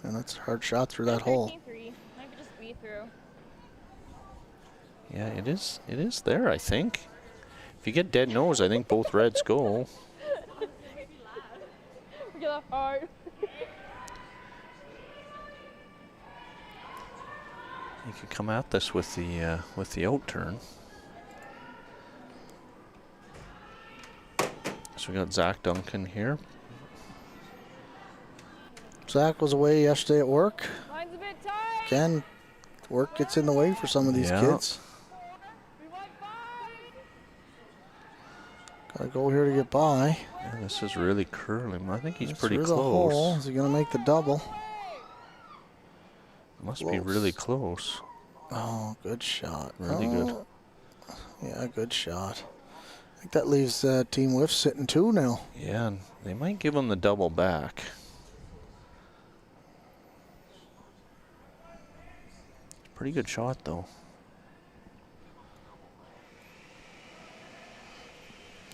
And that's a hard shot through that hole. 13-3. Might be just be through. Yeah, it is. It is there, I think. If you get dead nose, I think both reds go. Get off hard. You could come at this with the out turn. So we got Zach Duncan here. Zach was away yesterday at work. Line's a bit tight. Again, work gets in the way for some of these kids. We want 5. Gotta go here to get by. Yeah, this is really curling. I think he's That's pretty through the hole. close. Is he gonna make the double? Must be really close. Oh, good shot. Really good. Oh, yeah, good shot. I think that leaves Team Whiff sitting 2 now. Yeah, and they might give him the double back. Pretty good shot, though.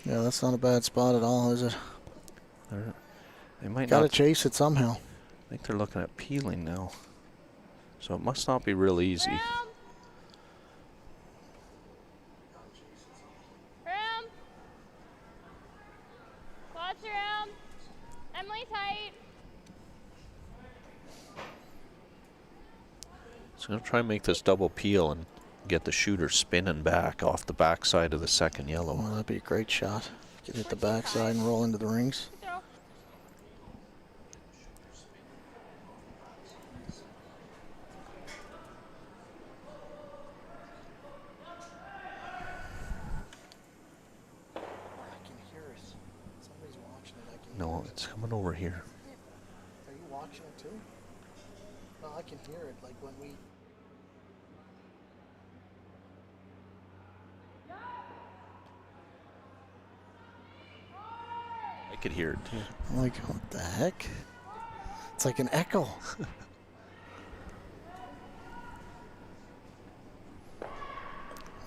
Yeah, that's not a bad spot at all, is it? They might Gotta not. chase it somehow. I think they're looking at peeling now. So it must not be real easy. Ram. Lots around. Emily tight. So I'm going to try and make this double peel and get the shooter spinning back off the backside of the second yellow. Well, that'd be a great shot. Get hit the backside and roll into the rings. Throw. I can hear it. Somebody's watching it. I can No, it's coming over here. Are you watching it too? No, I can hear it. Like when we. I could hear it too. I'm like, what the heck? It's like an echo.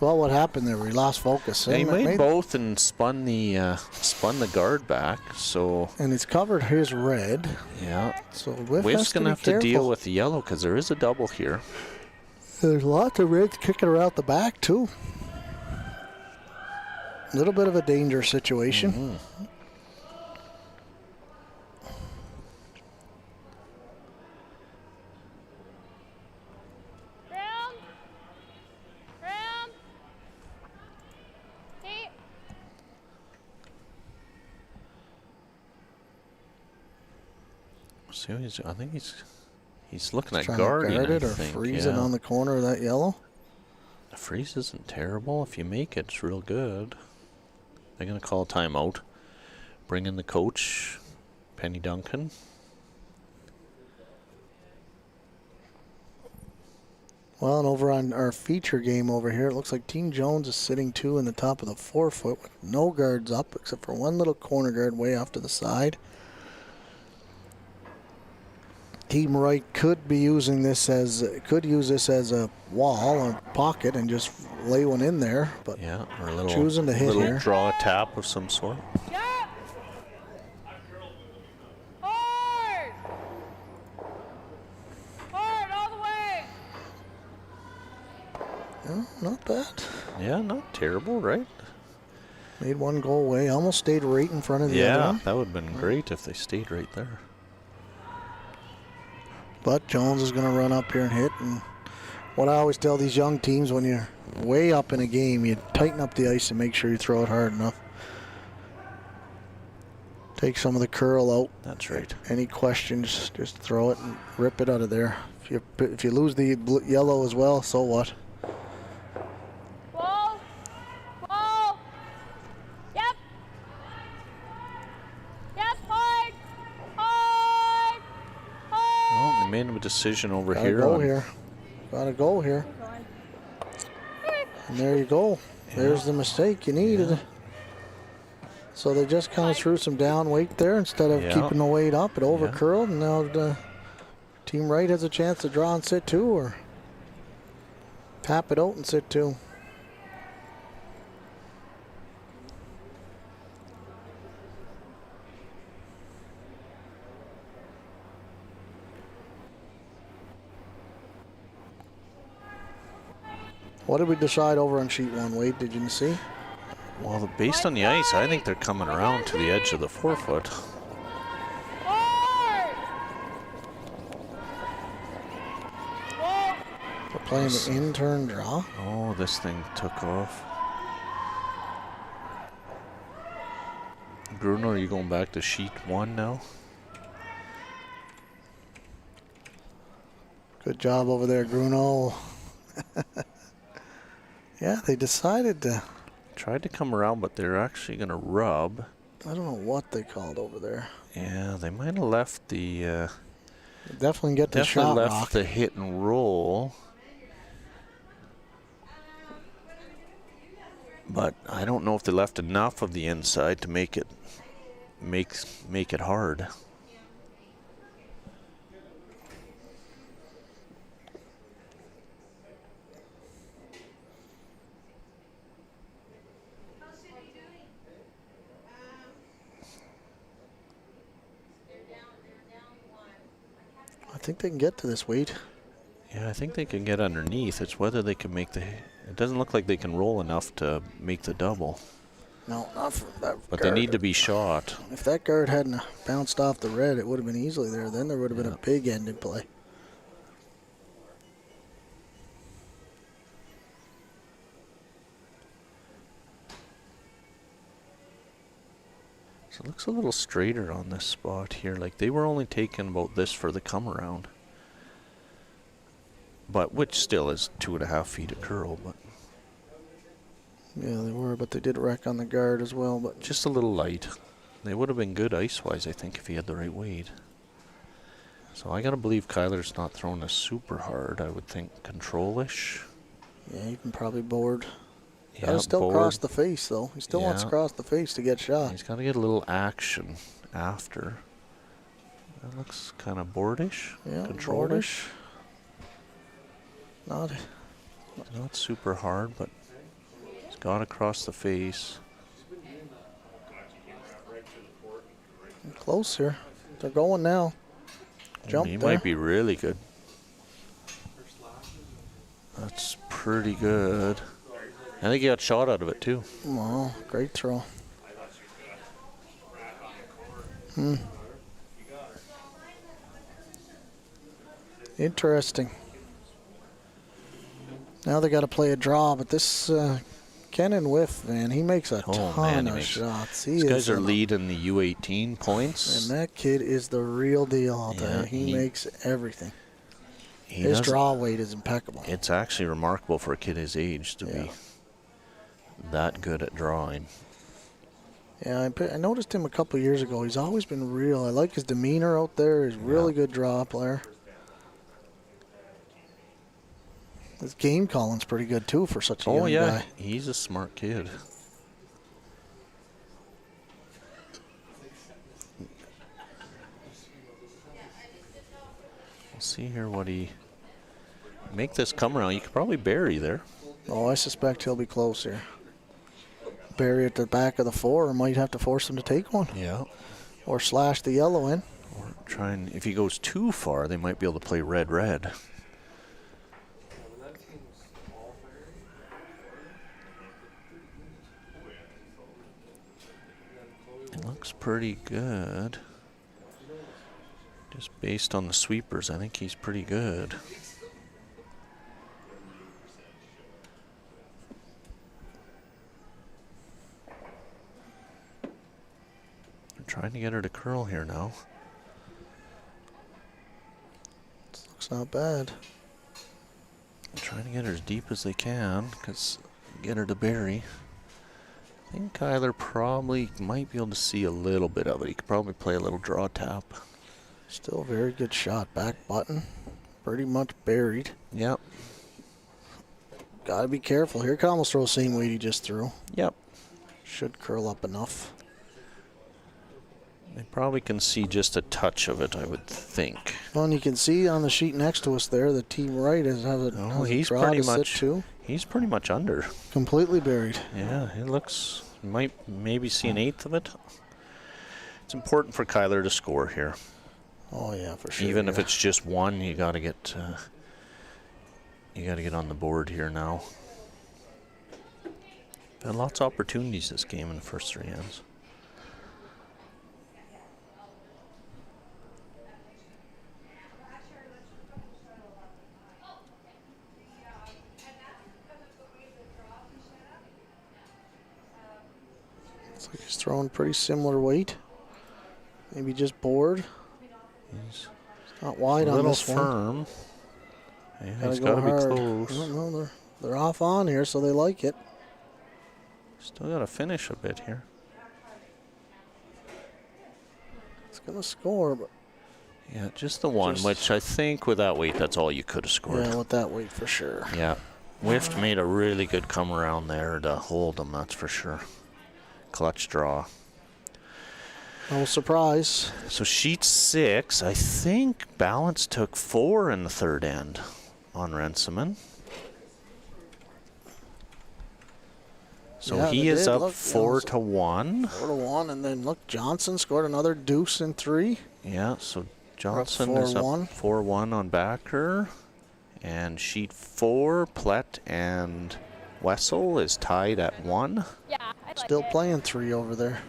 Well, what happened there? We lost focus. They And made both and spun the guard back. So And it's covered his red. yeah, So Whiff Whiff's has to gonna be have to deal careful. with the yellow because there is a double here. There's lots of reds kicking around the back too. A little bit of a danger situation. Mm-hmm. Ram. Ram. Hey. So I think he's looking at Trying to guarding. guard it I or think. freeze it Yeah. on the corner of that yellow. The freeze isn't terrible. If you make it, it's real good. They're going to call a timeout. Bring in the coach, Penny Duncan. Well, and over on our feature game over here, it looks like Team Jones is sitting 2 in the top of the 4-foot with no guards up except for one little corner guard way off to the side. Team Wright could use this as a wall or pocket and just lay one in there, but Yeah, or a little, choosing to hit little here. draw a tap of some sort. Yep. Hard. Hard all the way. yeah, not bad. Yeah, not terrible, right? Made one go away, almost stayed right in front of the other Yeah, one. that would have been great if they stayed right there. But Jones is going to run up here and hit. And what I always tell these young teams, when you're way up in a game, you tighten up the ice and make sure you throw it hard enough. Take some of the curl out. That's right. Any questions, just throw it and rip it out of there. If you lose the yellow as well, so what? Wall. Wall. Yep. Yep. Hard. Hard. Hard. Well, they made a decision over Gotta here. go on- here. Gotta go here. And there you go. There's the mistake you needed. Yeah. So they just kind of threw some down weight there instead of Yeah. keeping the weight up. It over Yeah. curled, and now the Team Wright has a chance to draw and sit too. Or Tap it out and sit too. What did we decide over on sheet 1, Wade? Did you see? Well, based on the ice, I think they're coming around to the edge of the 4-foot. We're playing the in-turn draw. Oh, this thing took off. Bruno, are you going back to sheet 1 now? Good job over there, Bruno. Yeah, they decided to. Tried to come around, but they're actually going to rub. I don't know what they called over there. Yeah, they might have left the. Definitely get the shot left rock. the hit and roll. But I don't know if they left enough of the inside to make it make it hard. I think they can get to this weight. Yeah, I think they can get underneath. It's whether they can make the. It doesn't look like they can roll enough to make the double. No, not from that But guard. they need to be shot. If that guard hadn't bounced off the red, it would have been easily there. Then there would have been a big end in play. So it looks a little straighter on this spot here. Like they were only taking about this for the come around. But which still is 2.5 feet of curl, but Yeah, they were, but they did wreck on the guard as well. But just a little light. They would have been good ice-wise, I think, if he had the right weight. So I gotta believe Kyler's not throwing this super hard. I would think control-ish. yeah, you can probably board. Yeah, Gotta still board. cross the face though. He still wants to Yeah. cross the face to get shot. He's got to get a little action after. That looks kind of boardish, Yeah, control-ish. Not. Not super hard, but he's got to cross the face. Close here. They're going now. Jump He there. might be really good. That's pretty good. I think he got shot out of it too. Wow, great throw. Interesting. Now they got to play a draw, but this Kenan Whiff, man, he makes a ton of shots. These guys are leading the U18 points. And that kid is the real deal, I'll tell you. He makes everything. His draw weight is impeccable. It's actually remarkable for a kid his age to be that good at drawing. Yeah, I noticed him a couple of years ago. He's always been real. I like his demeanor out there. He's a really good draw player. His game calling's pretty good, too, for such a young guy. He's a smart kid. We'll see here what he... Make this come around. You could probably bury there. Oh, I suspect he'll be close here. Bury at the back of the 4 or might have to force him to take one. Yeah. Or slash the yellow in. Or try and... If he goes too far, they might be able to play red-red. It looks pretty good. Just based on the sweepers, I think he's pretty good. They're trying to get her to curl here now. This looks not bad. They're trying to get her as deep as they can, because get her to bury. I think Kyler probably might be able to see a little bit of it. He could probably play a little draw tap. Still a very good shot. Back button. Pretty much buried. Yep. Gotta be careful. Here, could almost throw the same weight he just threw. Yep. Should curl up enough. It Probably can see just a touch of it, I would think. Well, and you can see on the sheet next to us there, the team Wright has a He's draw pretty to sit much. to. He's pretty much under. Completely buried. Yeah, it looks. Might maybe see an eighth of it. It's important for Kyler to score here. Oh yeah, for sure. Even if it's just one, you got to get. You got to get on the board here now. Had lots of opportunities this game in the first 3 ends. Looks like he's throwing pretty similar weight. Maybe just bored. He's Not wide a on little this one. firm. Yeah, he's Gotta got to go be hard. close. No, they're off on here, so they like it. Still got to finish a bit here. It's gonna score, but Yeah, just the one, Just- which I think with that weight, that's all you could have scored. yeah, with that weight for sure. Yeah. Whift made a really good come around there to hold him, that's for sure. Clutch draw. No surprise. So sheet 6, I think Balance took 4 in the third end on Renseman. So Yeah, he they is did. up Look, 4-1. 4-1, and then look, Johnson scored another deuce in 3. Yeah, so Johnson is up 4-1. 4-1 on backer. And sheet 4, Plett and Wessel is tied at 1. Yeah, I like Still it. playing 3 over there.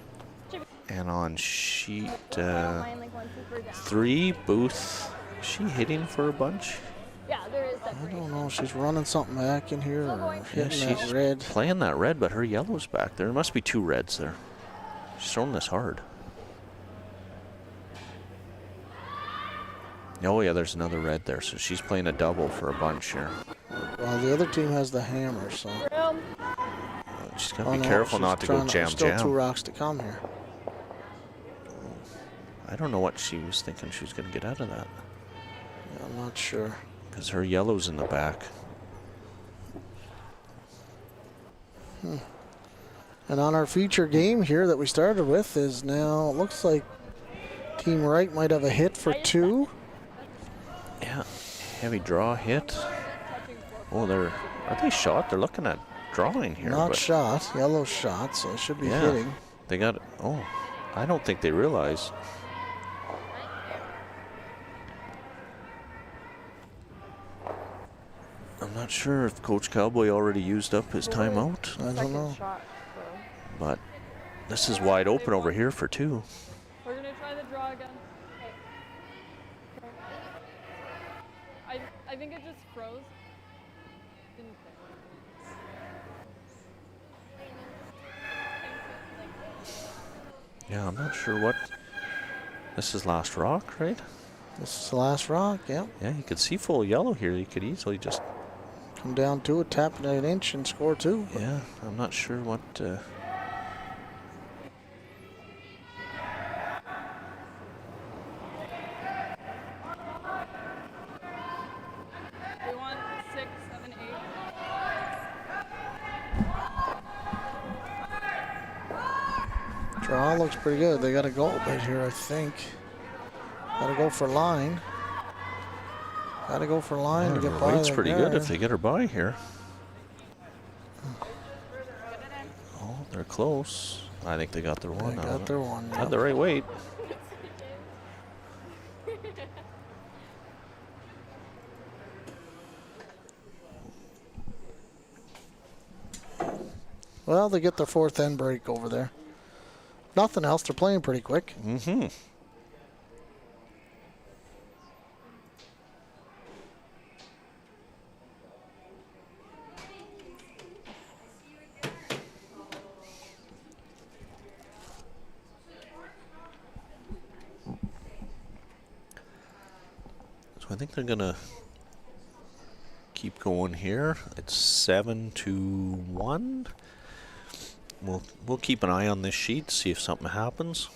And on sheet I don't mind like one super down. 3, Booth. Is she hitting for a bunch? Yeah, there is I separation. don't know. She's running something back in here Still or going. Yeah, hitting that she's red. playing that red, but her yellow's back there. There must be 2 reds there. She's throwing this hard. Oh, yeah, there's another red there. So she's playing a double for a bunch here. Well, the other team has the hammer, so. Room. She's got to Oh, be no, careful she's not to go trying jam Still 2 jam. rocks to come here. I don't know what she was thinking she was going to get out of that. Yeah, I'm not sure. Because her yellow's in the back. And on our feature game here that we started with is now, it looks like Team Wright might have a hit for 2. Yeah, heavy draw hit. Oh, are they shot? They're looking at drawing here. Not but shot, yellow shot, so it should be Yeah. hitting. They got, I don't think they realize. I'm not sure if Coach Cowboy already used up his timeout, I don't Second know. shot, so. but this is wide open over here for 2. We're gonna try the draw again. I think it just froze. Didn't think. Yeah, I'm not sure what. This is last rock, right? This is the last rock, yeah. Yeah, you could see full yellow here. You could easily just. Come down to it, tap it an inch and score 2. Yeah, I'm not sure what. We want 6, 7, 8. Draw looks pretty good. They got to go a bit here, I think. Got to go for line. Got to go for line to get by. Wright's the pretty good if guard. they get her by here. Oh, they're close. I think they got their one. They out of got it. their one. Had the right weight. Well, they get their 4th end break over there. Nothing else. They're playing pretty quick. Mm-hmm. So I think they're gonna keep going here. It's 7-1. We'll keep an eye on this sheet, see if something happens.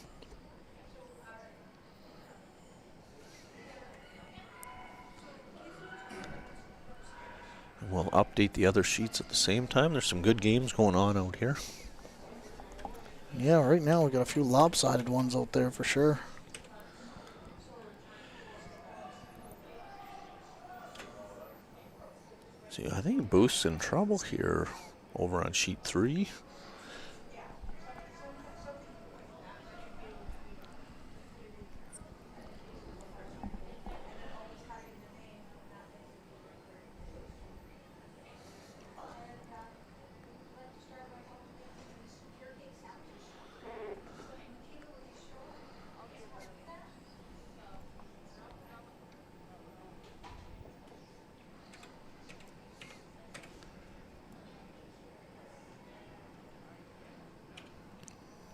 And we'll update the other sheets at the same time. There's some good games going on out here. Yeah, right now we got a few lopsided ones out there for sure. See, I think Booth's in trouble here over on sheet 3.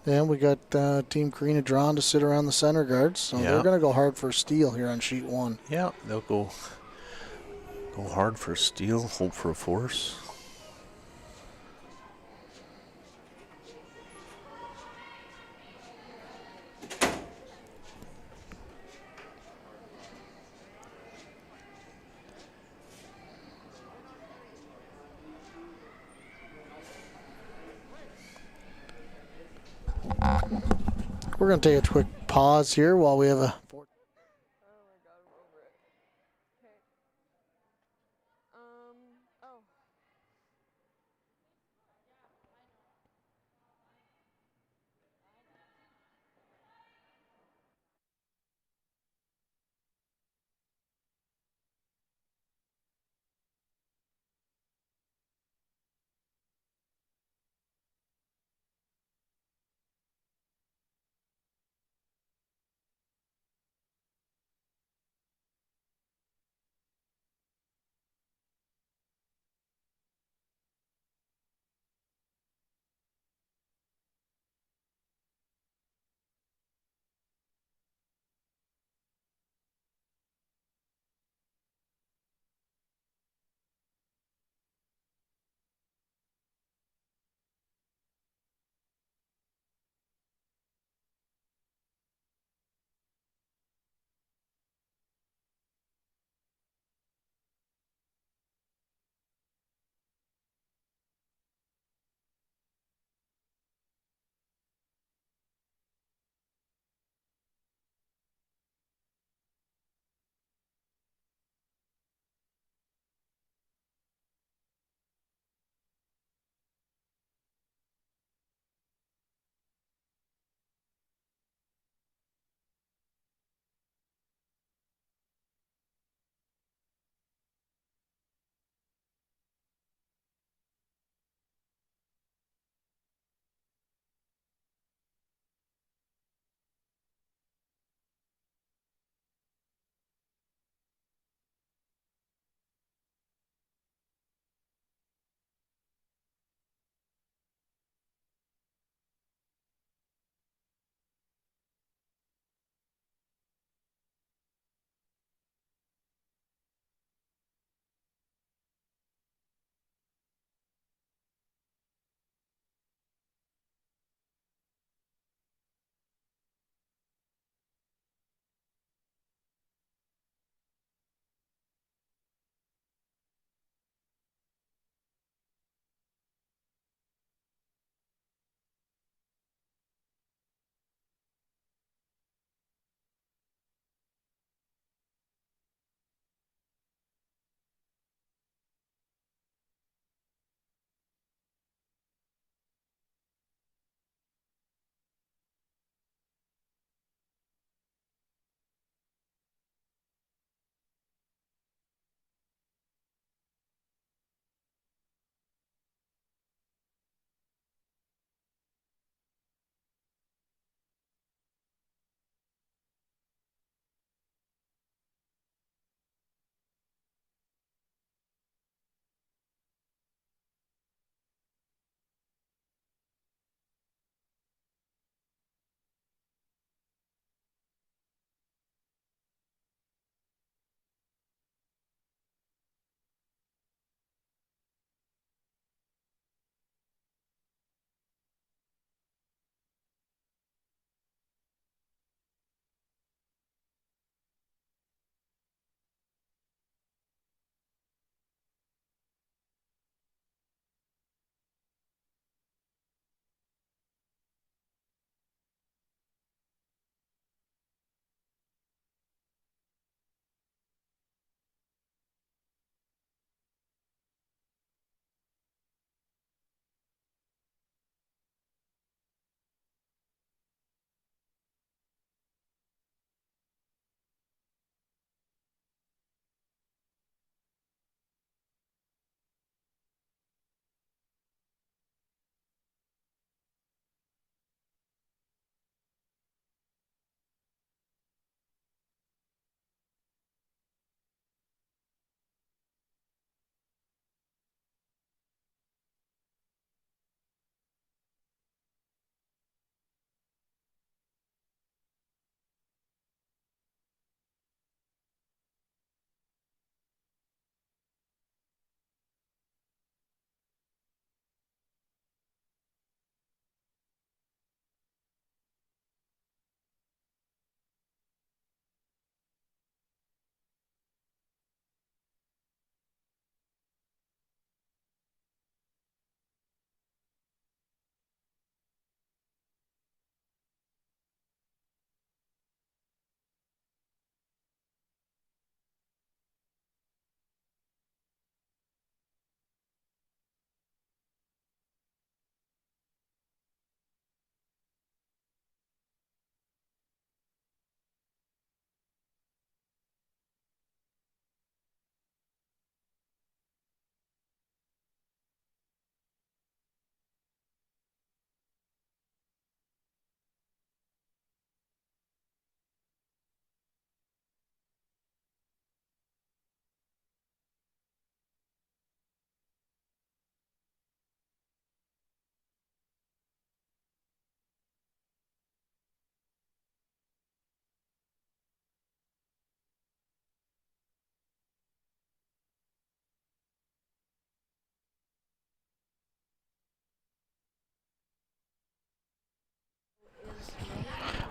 And we got Team Karina drawn to sit around the center guards, so Yeah. they're going to go hard for a steal here on sheet 1. Yeah, they'll go hard for a steal, hope for a force. We're going to take a quick pause here while we have a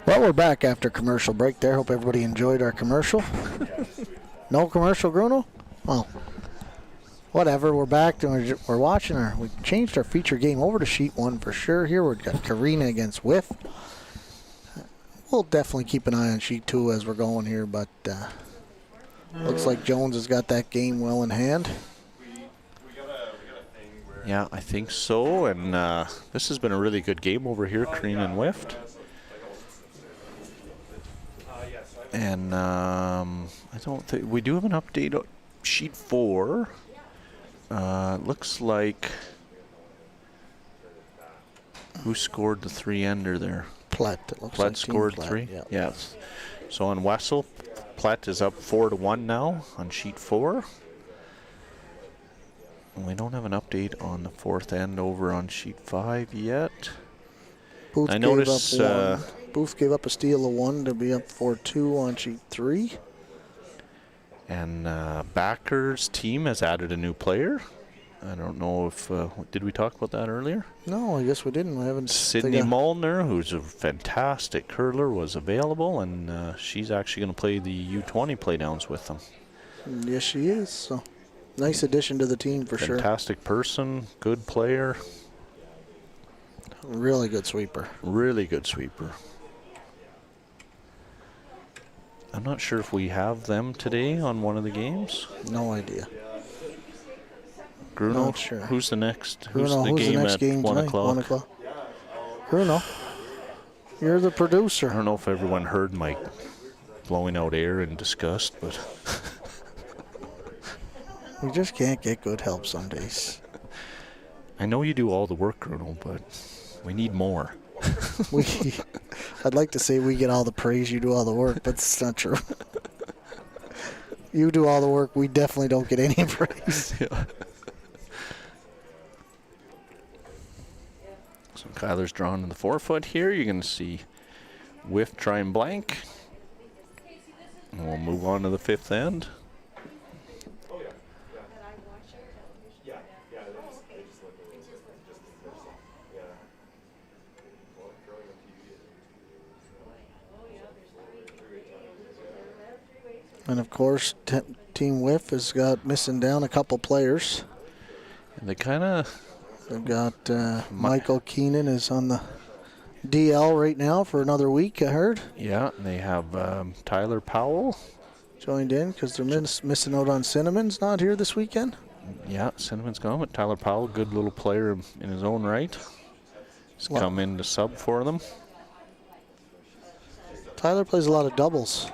Well, we're back after commercial break there. Hope everybody enjoyed our commercial. No commercial, Bruno? Oh. Whatever, we're back and we're watching we changed our feature game over to sheet 1 for sure. Here we've got Karina against Whiff. We'll definitely keep an eye on sheet 2 as we're going here, but looks like Jones has got that game well in hand. Yeah, I think so, and this has been a really good game over here, Karina and Whiff. And I don't think we do have an update on sheet 4. Looks like who scored the 3-ender there? Platt. It looks Platt like scored Platt, 3. yeah. Yes. So on Wessel, Platt is up 4-1 now on sheet 4. And we don't have an update on the 4th end over on sheet 5 yet. Booth I gave notice up Booth gave up a steal of 1 to be up 4-2 on sheet 3. And Backer's team has added a new player. I don't know if, did we talk about that earlier? No, I guess we didn't. I haven't. Sydney Molnar, who's a fantastic curler, was available, and she's actually going to play the U20 playdowns with them. Yes, she is. So, nice addition to the team for sure. Fantastic person, good player. Really good sweeper. Really good sweeper. I'm not sure if we have them today on one of the games. No idea. Bruno, Not sure. who's the next? Bruno, who's the next game at 1 tonight? o'clock? 1 o'clock. Bruno, you're the I producer. don't know if everyone heard my blowing out air in disgust, but We just can't get good help some days. I know you do all the work, Bruno, but we need more. I'd like to say we get all the praise, you do all the work, but it's not true. You do all the work, we definitely don't get any praise. Yeah. So Kyler's drawn to the 4-foot here. You're going to see Whiff try and blank. And we'll move on to the 5th end. And of course, Team Whiff has got missing down a couple players. And they kind of... They've got Michael Keenan is on the DL right now for another week, I heard. Yeah, and they have Tyler Powell. Joined in because they're missing out on Cinnamon's not here this weekend. Yeah, Cinnamon's gone, but Tyler Powell, good little player in his own right. He's come in to sub for them. Tyler plays a lot of doubles.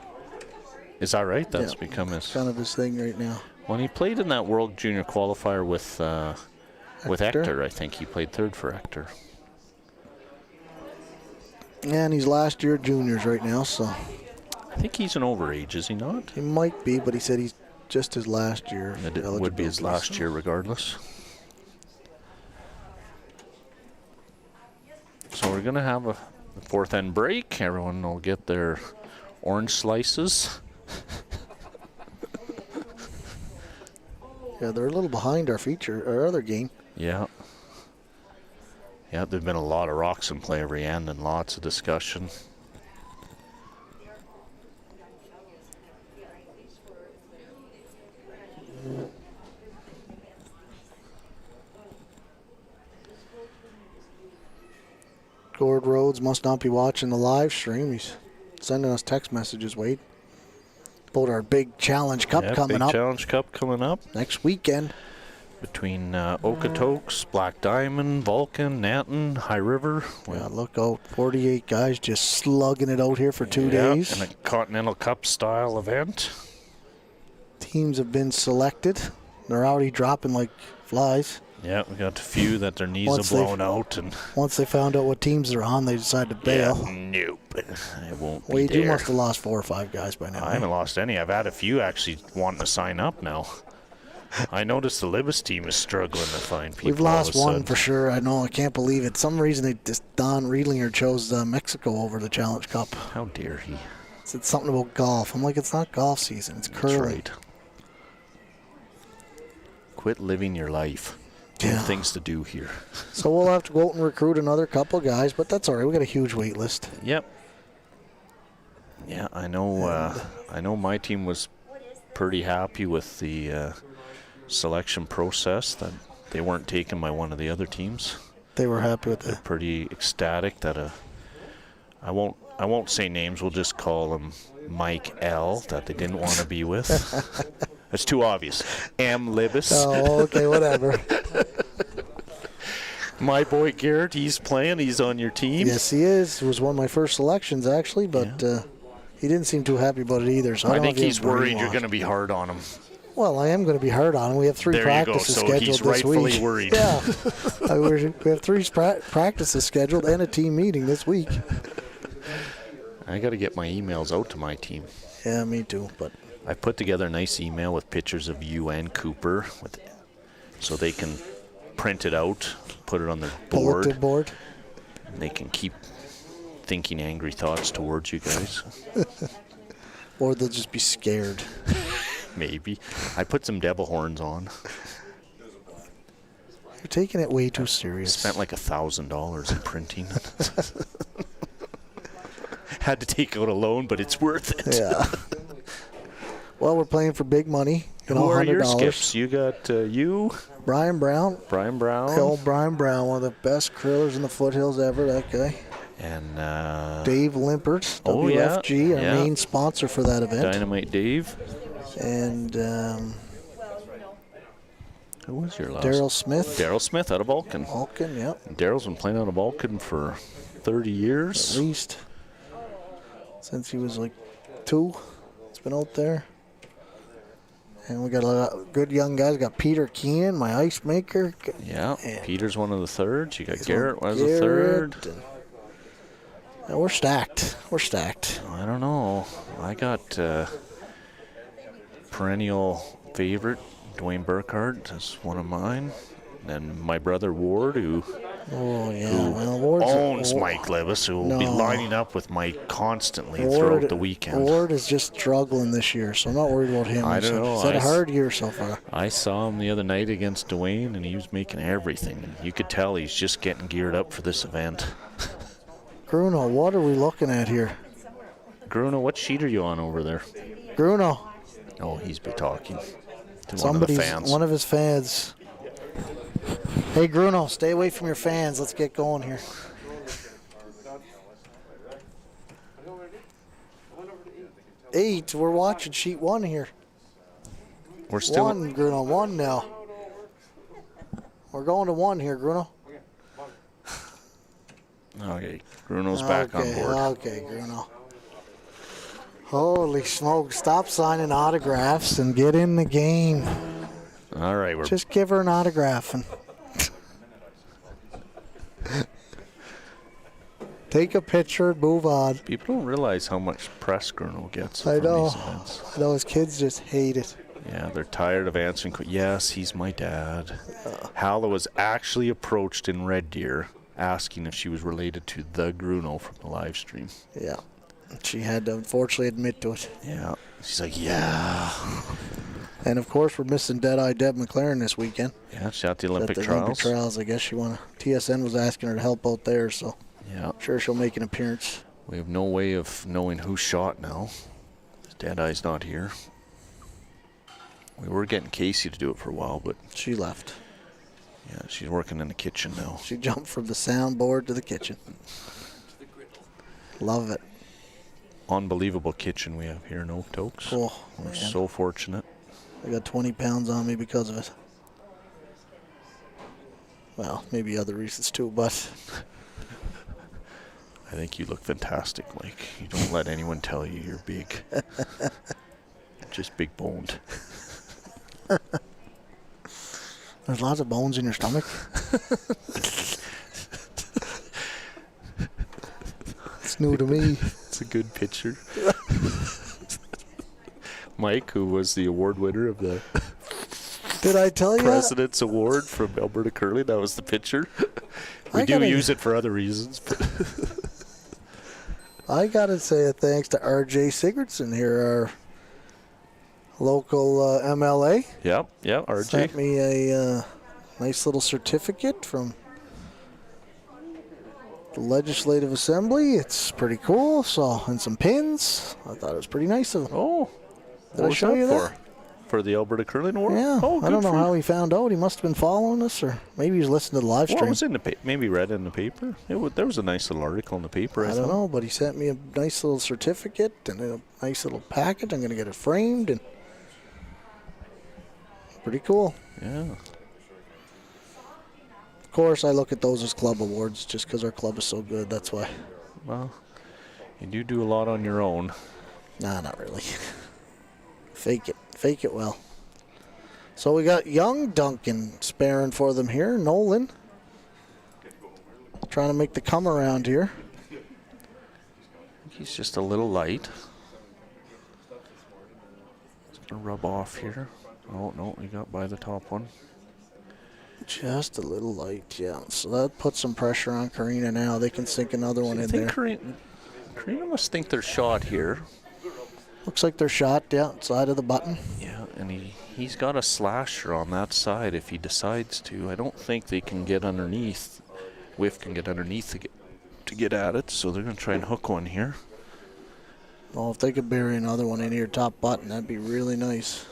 Is that right? That's become his... kind of his thing right now. When he played in that World Junior Qualifier with Hector, I think he played 3rd for Hector. And he's last year juniors right now, so. I think he's an overage, is he not? He might be, but he said he's just his last year. It would be his last year regardless. So we're going to have a 4th end break. Everyone will get their orange slices. Yeah, they're a little behind our other game. Yeah. Yeah, there've been a lot of rocks in play every end and lots of discussion. Gord Rhodes must not be watching the live stream. He's sending us text messages, Wade. About our big Challenge Cup coming up. Challenge Cup coming up. Next weekend. Between Okotoks, Black Diamond, Vulcan, Nanton, High River. Yeah, look out. 48 guys just slugging it out here for 2 days. And a Continental Cup style event. Teams have been selected. They're already dropping like flies. Yeah, we got a few that their knees have blown out. And once they found out what teams they're on, they decided to bail. Yeah, nope. I won't Wade, be there. you must have lost 4 or 5 guys by now. I haven't lost any. I've had a few actually wanting to sign up now. I noticed the Libas team is struggling to find people. We've lost one for sure. I know. I can't believe it. Some reason Don Riedlinger chose Mexico over the Challenge Cup. How dare he? Said something about golf. I'm like, it's not golf season. It's curling. That's right. Quit living your life. Yeah. Things to do here. So we'll have to go out and recruit another couple guys, but that's all right. We got a huge wait list. Yep. Yeah, I know. I know my team was pretty happy with the selection process, that they weren't taken by one of the other teams. They were happy with They're that. pretty ecstatic that I won't say names. We'll just call him Mike L. that they didn't want to be with. That's too obvious. M. Libis. Oh, okay, whatever. My boy Garrett, he's playing. He's on your team. Yes, he is. It was one of my first selections, actually, but he didn't seem too happy about it either. So I don't think know if he's worried you're going to be hard on him. Well, I am going to be hard on him. We have 3 There practices you go. So scheduled he's this rightfully week. worried. Yeah. We have 3 practices scheduled and a team meeting this week. I got to get my emails out to my team. Yeah, me too. But I put together a nice email with pictures of you and Cooper, so they can print it out, put it on their bulletin board. and they can keep thinking angry thoughts towards you guys. Or they'll just be scared. Maybe. I put some devil horns on. You're taking it way too serious. Spent like $1,000 in printing. Had to take out a loan, but it's worth it. Yeah. Well, we're playing for big money. Who are your $100. skips? You got you, Brian Brown. Brian Brown, Old Brian Brown, one of the best curlers in the foothills ever, that guy. and Dave Limpert, Oh, yeah. WFG, our Yeah. main sponsor for that event. Dynamite Dave. And Who was your last? Daryl Smith. Daryl Smith out of Vulcan. Vulcan, yep. Daryl's been playing out of Vulcan for 30 years. At least. Since he was like 2. It's been out there. And we got a lot of good young guys. We got Peter Keenan, my ice maker. Yeah, And Peter's one of the thirds. You got He's Garrett one- was a third. And we're stacked. We're stacked. I don't know. I got perennial favorite Dwayne Burkhardt as one of mine. And my brother Ward, who Oh, yeah. Well, Ward's owns Mike Levis, who will be No. lining up with Mike constantly Ward, throughout the weekend. Ward is just struggling this year, so I'm not worried about him. I don't know. He's had a hard year so far. I saw him the other night against Dwayne, and he was making everything. You could tell he's just getting geared up for this event. Bruno, what are we looking at here? Bruno, what sheet are you on over there? Bruno, Oh, he's been talking to one of the somebody's fans. one of his fans. Hey, Bruno, stay away from your fans. Let's get going here. Eight. We're watching sheet 1 here. We're still 1, Bruno. 1 now. We're going to 1 here, Bruno. okay. Bruno's back on board. Okay, Bruno. Holy smoke. Stop signing autographs and get in the game. All right, we're Just give her an autograph and take a picture and move on. people don't realize how much press Bruno gets I from know. these events. I know his kids just hate it. Yeah, they're tired of answering. Yes, he's my dad. Hala was actually approached in Red Deer asking if she was related to the Bruno from the live stream. Yeah. She had to unfortunately admit to it. Yeah. She's like, yeah. And of course, we're missing Deadeye Deb McLaren this weekend. Yeah, she's at the Olympic At the trials. Olympic trials, I guess she wanna. TSN was asking her to help out there, so Yeah. I'm sure she'll make an appearance. We have no way of knowing who shot now. Deadeye's not here. We were getting Casey to do it for a while, but She left. yeah, she's working in the kitchen now. She jumped from the soundboard to the kitchen. Love it. Unbelievable kitchen we have here in Okotoks. Oh, We're man. so fortunate. I got 20 pounds on me because of it. Well, maybe other reasons too, but I think you look fantastic, Mike. You don't let anyone tell you you're big. Just big boned. there's lots of bones in your stomach. It's new to me. It's a good picture. Mike, who was the award winner of the Did I tell you? President's Award from Alberta Curling, that was the picture. We I do gotta- use it for other reasons. But I gotta say a thanks to R.J. Sigurdsson here, our local MLA. yeah, RJ. Sent me a nice little certificate from the Legislative Assembly. It's pretty cool. So, and some pins. I thought it was pretty nice of him. Oh, Did I show you that? For the Alberta Curling Award? Yeah. Oh, I don't know for how he found out. He must have been following us, or maybe he was listening to the live What stream. was in the paper? Maybe read in the paper. There was a nice little article in the paper. I don't know, but he sent me a nice little certificate and a nice little package. I'm going to get it framed and pretty cool. Yeah. Of course, I look at those as club awards just because our club is so good. That's why. Well, you do a lot on your own. Nah, not really. Fake it. Fake it well. So we got young Duncan sparing for them here. Nolan trying to make the come around here. He's just a little light. It's going to rub off here. Oh, no, he got by the top one. Just a little light, yeah. So that puts some pressure on Karina now. They can sink another one in there. Karina must think they're shot here. Looks like they're shot, yeah, side of the button. Yeah, and he's got a slasher on that side if he decides to. I don't think they can get underneath. Whiff can get underneath to get at it, so they're going to try and hook one here. Well, if they could bury another one in here, top button, that'd be really nice.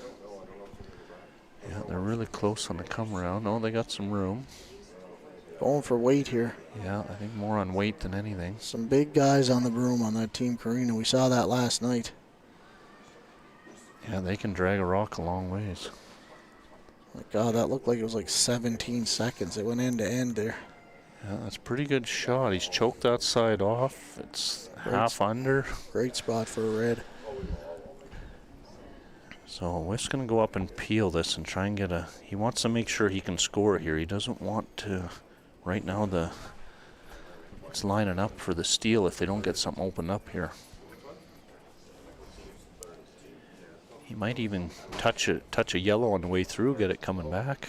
Yeah, they're really close on the come around. Oh, they got some room. Going for weight here. Yeah, I think more on weight than anything. Some big guys on the broom on that team, Karina. We saw that last night. Yeah, they can drag a rock a long ways. My God, that looked like it was like 17 seconds. It went end to end there. Yeah, that's a pretty good shot. He's choked that side off. It's half under. Great spot for a red. So Whiff's going to go up and peel this and try and get a... He wants to make sure he can score here. He doesn't want to... Right now, it's lining up for the steal if they don't get something opened up here. He might even touch a yellow on the way through, get it coming back.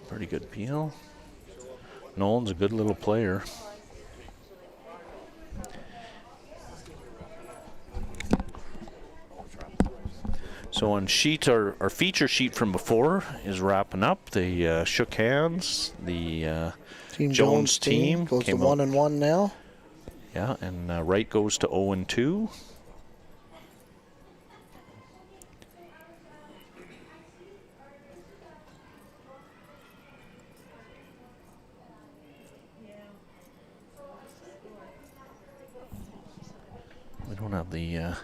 Pretty good peel. Nolan's a good little player. So on sheet, our feature sheet from before is wrapping up. They shook hands. The Team Jones team goes to came out. 1-1 now. Yeah, and Wright goes to 0-2. We don't have the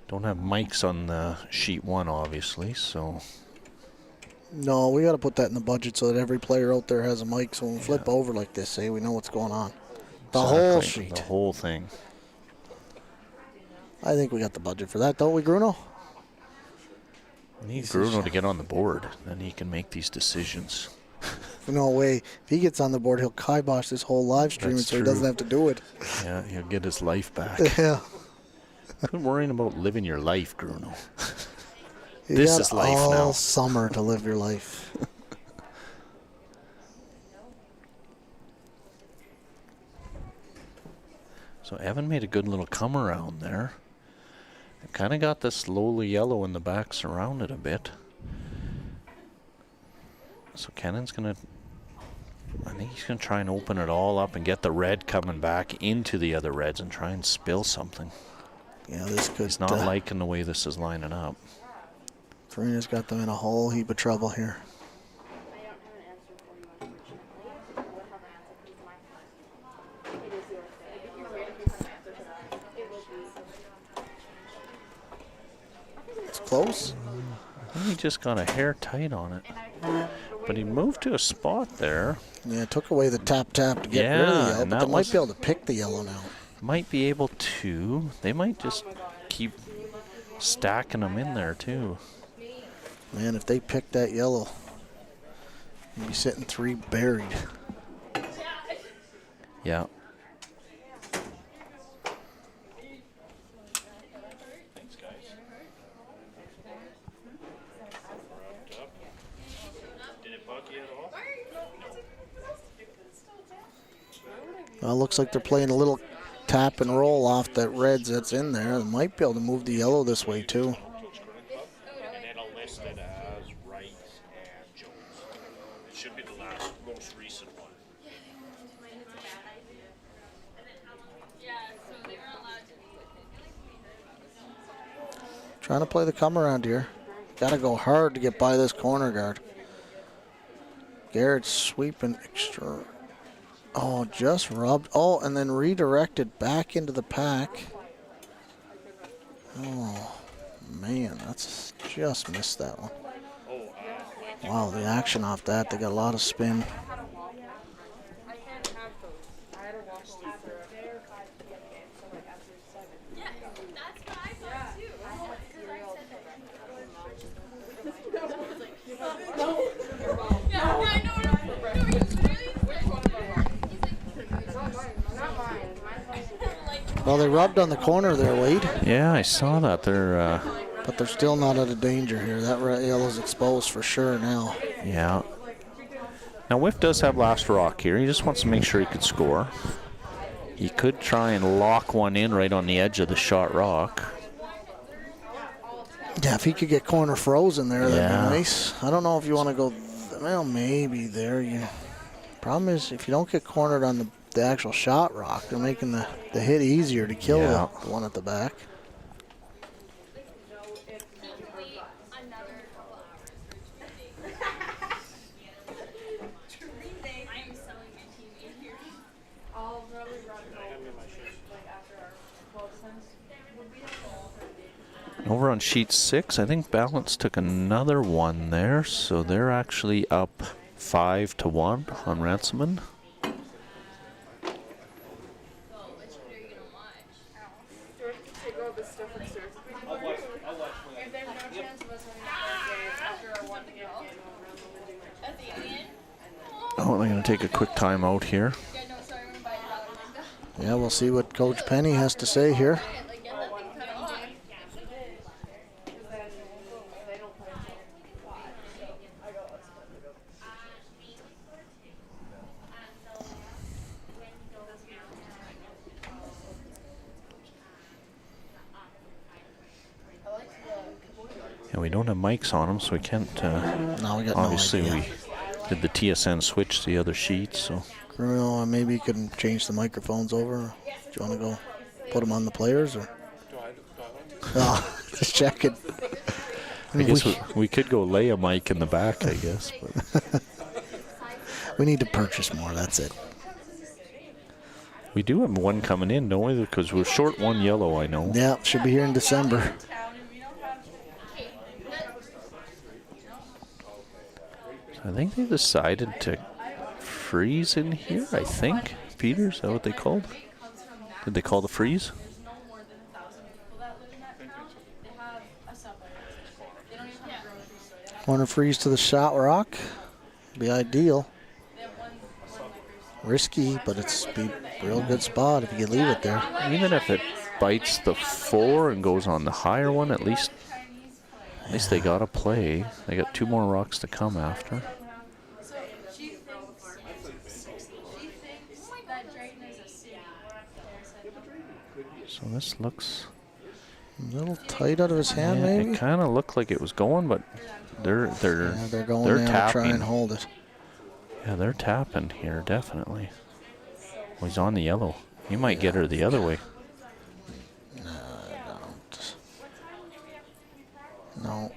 don't have mics on the sheet one, obviously, so No, we got to put that in the budget so that every player out there has a mic. So when we flip over like this, we know what's going on. The whole exactly, sheet. the whole thing. I think we got the budget for that, don't we, Bruno? We need Bruno to get on the board, then he can make these decisions. No way. If he gets on the board, he'll kibosh this whole live stream That's so he true. doesn't have to do it. Yeah, he'll get his life back. Yeah. Quit worrying about living your life, Bruno. You This got is life all now. summer to live your life. So Evan made a good little come around there. They've kind of got this lowly yellow in the back surrounded a bit. So Kennan's going to, I think he's going to try and open it all up and get the red coming back into the other reds and try and spill something. Yeah, this could. He's not liking the way this is lining up. Karina's got them in a whole heap of trouble here. It's close. I think he just got a hair tight on it. But he moved to a spot there. Yeah, took away the tap to get rid of the yellow, and but that they might was- be able to pick the yellow now. Might be able to. They might just keep stacking them in there too. Man, if they pick that yellow, you'd be sitting 3 buried. Yeah. Well, looks like they're playing a little tap and roll off that reds that's in there. They might be able to move the yellow this way too. should be the most recent one. Trying to play the come around here. Gotta go hard to get by this corner guard. Garrett's sweeping extra. Oh, just rubbed. Oh, and then redirected back into the pack. Oh, man, that's just missed that one. Wow, the action off that, they got a lot of spin. Well, they rubbed on the corner there, Wade. Yeah, I saw that. But they're still not out of danger here. That yellow's exposed for sure now. Yeah. Now, Whiff does have last rock here. He just wants to make sure he can score. He could try and lock one in right on the edge of the shot rock. Yeah, if he could get corner frozen there, that'd be nice. I don't know if you want to go, well, maybe there. Problem is, if you don't get cornered on the actual shot rock, they're making the hit easier to kill the one at the back. Over on sheet 6, I think Balance took another one there, so they're actually up 5-1 on Ransomman. Oh, they're going to take a quick timeout here. Yeah, we'll see what Coach Penny has to say here. Yeah, we don't have mics on them, so we can't. No, we got obviously, no idea. we did the TSN switch to the other sheet, so. Bruno, maybe you can change the microphones over. Do you want to go put them on the players, or? Oh, just checking. I guess we could go lay a mic in the back, I guess. But. We need to purchase more, that's it. We do have one coming in, don't we? Because we're short one yellow, I know. Yeah, should be here in December. I think they decided to freeze in here, I think. Peter, is that what they called? Did they call the freeze? Corner freeze to the shot rock. Be ideal. Risky, but it's be a real good spot if you can leave it there. Even if it bites the 4 and goes on the higher one, at least they got to play. They got 2 more rocks to come after. So this looks a little tight out of his hand, maybe. It kind of looked like it was going, but they're going they're there tapping. to try and hold it. Yeah, they're tapping here, definitely. Well, he's on the yellow. He might get her the other way. No, I don't. No.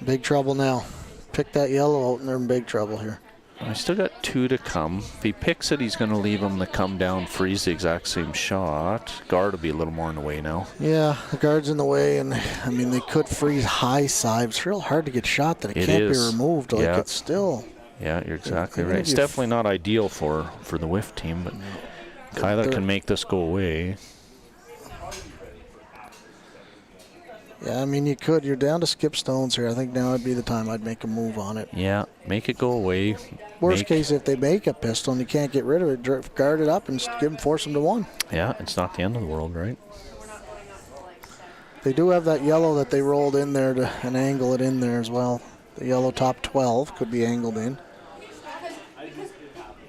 Big trouble now. Pick that yellow out and they're in big trouble here. I still got 2 to come. If he picks it, he's going to leave him to come down, freeze the exact same shot. Guard will be a little more in the way now. Yeah, the guard's in the way, and I mean, they could freeze high side. It's real hard to get shot that it can't be removed. Like, it's still. Yeah, you're exactly right. It's definitely not ideal for the Whiff team, but Kyler can make this go away. Yeah, I mean, you could. You're down to skip stones here. I think now would be the time I'd make a move on it. Yeah, make it go away. Worst case, if they make a pistol and you can't get rid of it, guard it up and force them to 1. Yeah, it's not the end of the world, right? They do have that yellow that they rolled in there and angle it in there as well. The yellow top 12 could be angled in.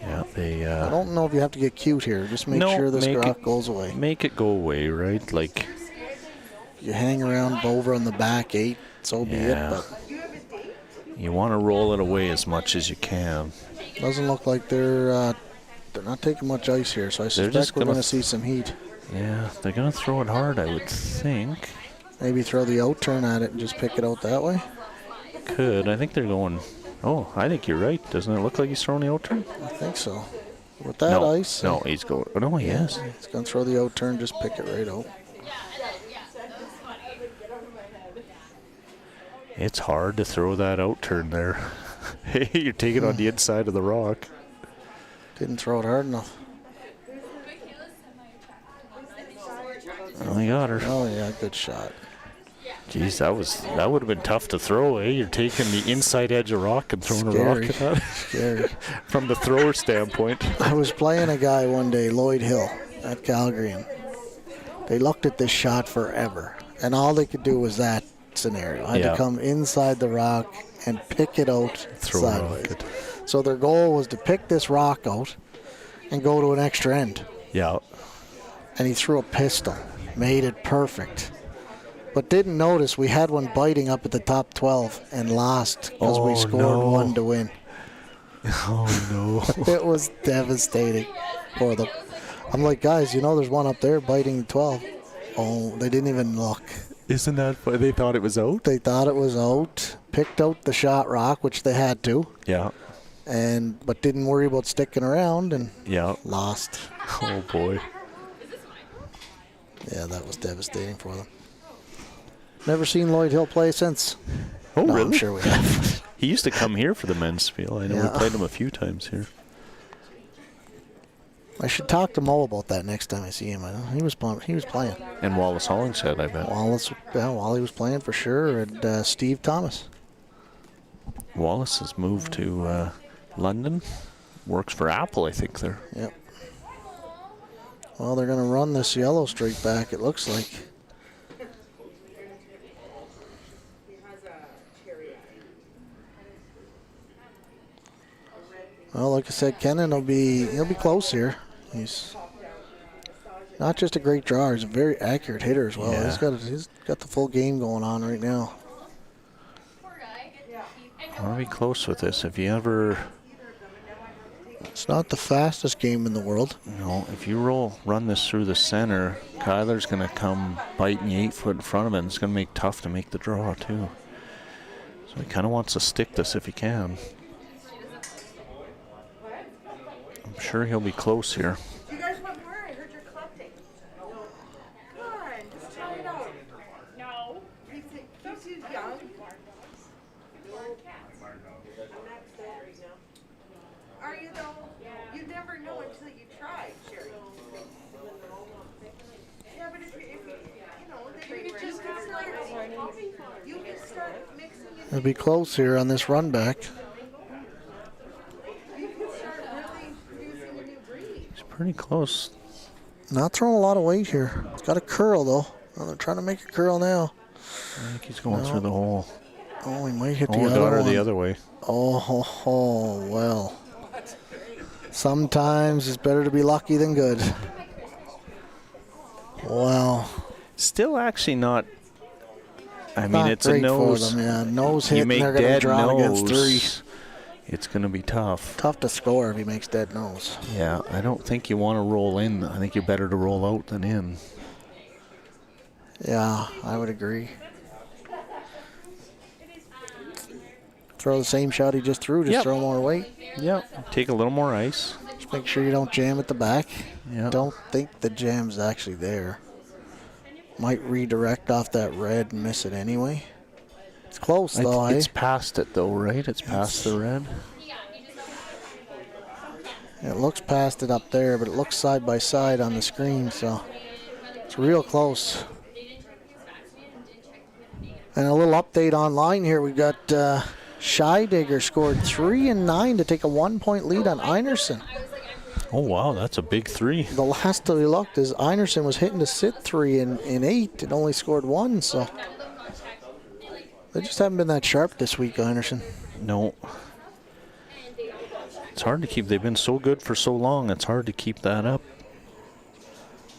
Yeah, I don't know if you have to get cute here. Just make sure this rock goes away. Make it go away, right? Like. You hang around over on the back 8, so be it. But You want to roll it away as much as you can. Doesn't look like they're not taking much ice here, so I suspect we're going to see some heat. Yeah, they're going to throw it hard, I would think. Maybe throw the out turn at it and just pick it out that way. Could. I think they're going. Oh, I think you're right. Doesn't it look like he's throwing the out turn? I think so. With that ice. No, he's going. Oh, no, he is. He's going to throw the out turn, just pick it right out. It's hard to throw that out turn there. Hey, you're taking on the inside of the rock. Didn't throw it hard enough. Oh, he got her. Oh, yeah, good shot. Jeez, that would have been tough to throw, eh? You're taking the inside edge of rock and throwing a rock at that. Scary. From the thrower standpoint. I was playing a guy one day, Lloyd Hill, at Calgary, and they looked at this shot forever, and all they could do was that scenario. I had to come inside the rock and pick it out sideways. So their goal was to pick this rock out and go to an extra end. Yeah. And he threw a pistol, made it perfect. But didn't notice we had one biting up at the top 12 and lost because we scored one to win. Oh, no. It was devastating for them. I'm like, guys, you know there's one up there biting 12. Oh, they didn't even look. Isn't that funny? They thought it was out? They thought it was out, picked out the shot rock, which they had to. Yeah. But didn't worry about sticking around and lost. Oh, boy. Yeah, that was devastating for them. Never seen Lloyd Hill play since. Oh, no, really? I'm sure we have. He used to come here for the men's spiel. I know we played him a few times here. I should talk to Mo about that next time I see him. I know he was playing. And Wallace Hollingshead, I bet. Wally was playing for sure, and Steve Thomas. Wallace has moved to London. Works for Apple, I think, there. Yep. Well, they're going to run this yellow straight back, it looks like. Well, like I said, Kennan he'll be close here. He's not just a great drawer; he's a very accurate hitter as well. Yeah. He's got the full game going on right now. I want to be close with this. If you ever, it's not the fastest game in the world. No, if you run this through the center, Kyler's going to come biting you 8 foot in front of it, and it's going to make it tough to make the draw too. So he kind of wants to stick this if he can. I'm sure he'll be close here. You guys want more? I heard you're collecting. Come on, just try it out. No. He's too young. Are you though? You never know until you try, Sherry. Yeah, but if you just you can start mixing it. He'll be close here on this run back. Pretty close. Not throwing a lot of weight here. It's got a curl though. Oh, they're trying to make a curl now. I think he's going through the hole. Oh, he might hit the got other her one. the other way. Oh, well. Sometimes it's better to be lucky than good. Wow. Still actually not. I mean, Not it's a great nose. for them, yeah. Nose hit, You and make they're going to dead draw against three. nose. It's going to be tough. Tough to score if he makes dead nose. Yeah, I don't think you want to roll in. I think you're better to roll out than in. Yeah, I would agree. Throw the same shot he just threw, just throw more weight. Yep. Take a little more ice. Just make sure you don't jam at the back. Yep. Don't think the jam's actually there. Might redirect off that red and miss it anyway. It's close though, It's past it though, right? It's past the red. It looks past it up there, but it looks side by side on the screen, so it's real close. And a little update online here. We've got Scheidegger scored 3 and 9 to take a 1-point lead on Einerson. Oh, wow, that's a big 3. The last that we looked is Einerson was hitting to sit 3 in 8 and only scored 1, so they just haven't been that sharp this week, Einerson. No. It's hard to keep. They've been so good for so long. It's hard to keep that up.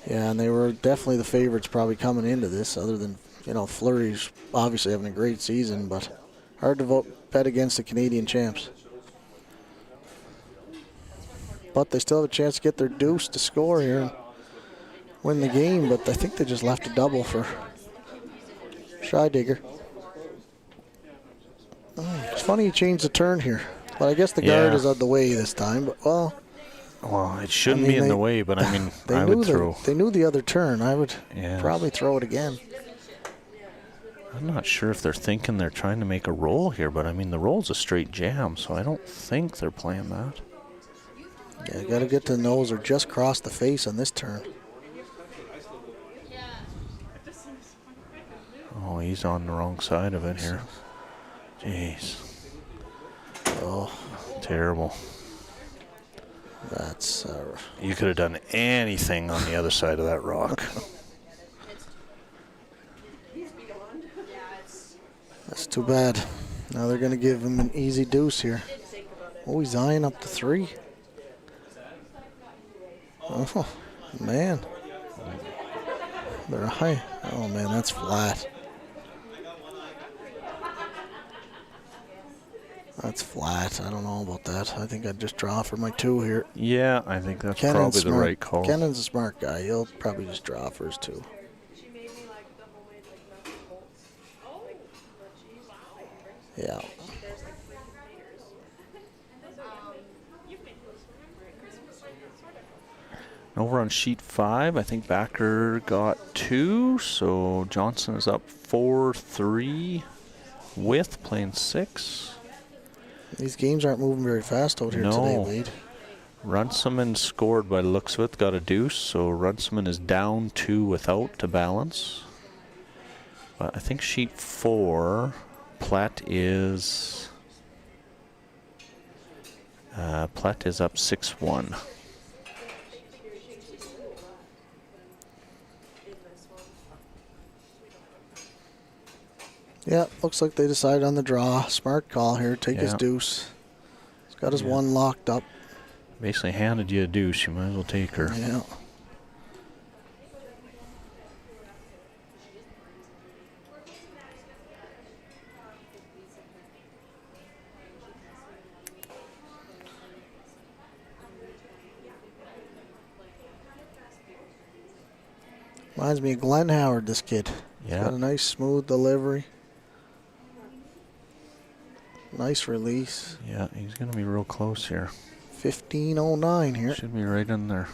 Yeah, and they were definitely the favorites probably coming into this, other than, Fleury's obviously having a great season, but Hard to bet against the Canadian champs. But they still have a chance to get their deuce to score here and win the game, but I think they just left a double for Scheidegger. It's funny he changed the turn here, but I guess the guard is out of the way this time. But well, it shouldn't be in the way, but I mean, I would throw. They knew the other turn. I would probably throw it again. I'm not sure if they're thinking they're trying to make a roll here, but I mean, the roll's a straight jam, so I don't think they're playing that. Yeah, got to get to the nose or just cross the face on this turn. Oh, he's on the wrong side of it here. Jeez. Oh, terrible. That's. You could have done anything on the other side of that rock. That's too bad. Now they're going to give him an easy deuce here. Oh, he's eyeing up to 3. Oh, man. They're high. Oh, man, that's flat. That's flat. I don't know about that. I think I'd just draw for my 2 here. Yeah, I think that's probably the right call. Kennan's a smart guy. He'll probably just draw for his 2. Yeah. Over on sheet 5, I think Backer got 2, so Johnson is up 4-3 with playing 6. These games aren't moving very fast out here today, Wade. Runciman scored by the looks of it, got a deuce, so Runciman is down 2 without to balance. But I think sheet 4, Platt is up 6-1. Yeah, looks like they decided on the draw. Smart call here. Take his deuce. He's got his 1 locked up. Basically handed you a deuce. You might as well take her. Yeah. Reminds me of Glenn Howard, this kid. He's got a nice smooth delivery. Nice release. Yeah, he's going to be real close here. 15:09 here. Should be right in there.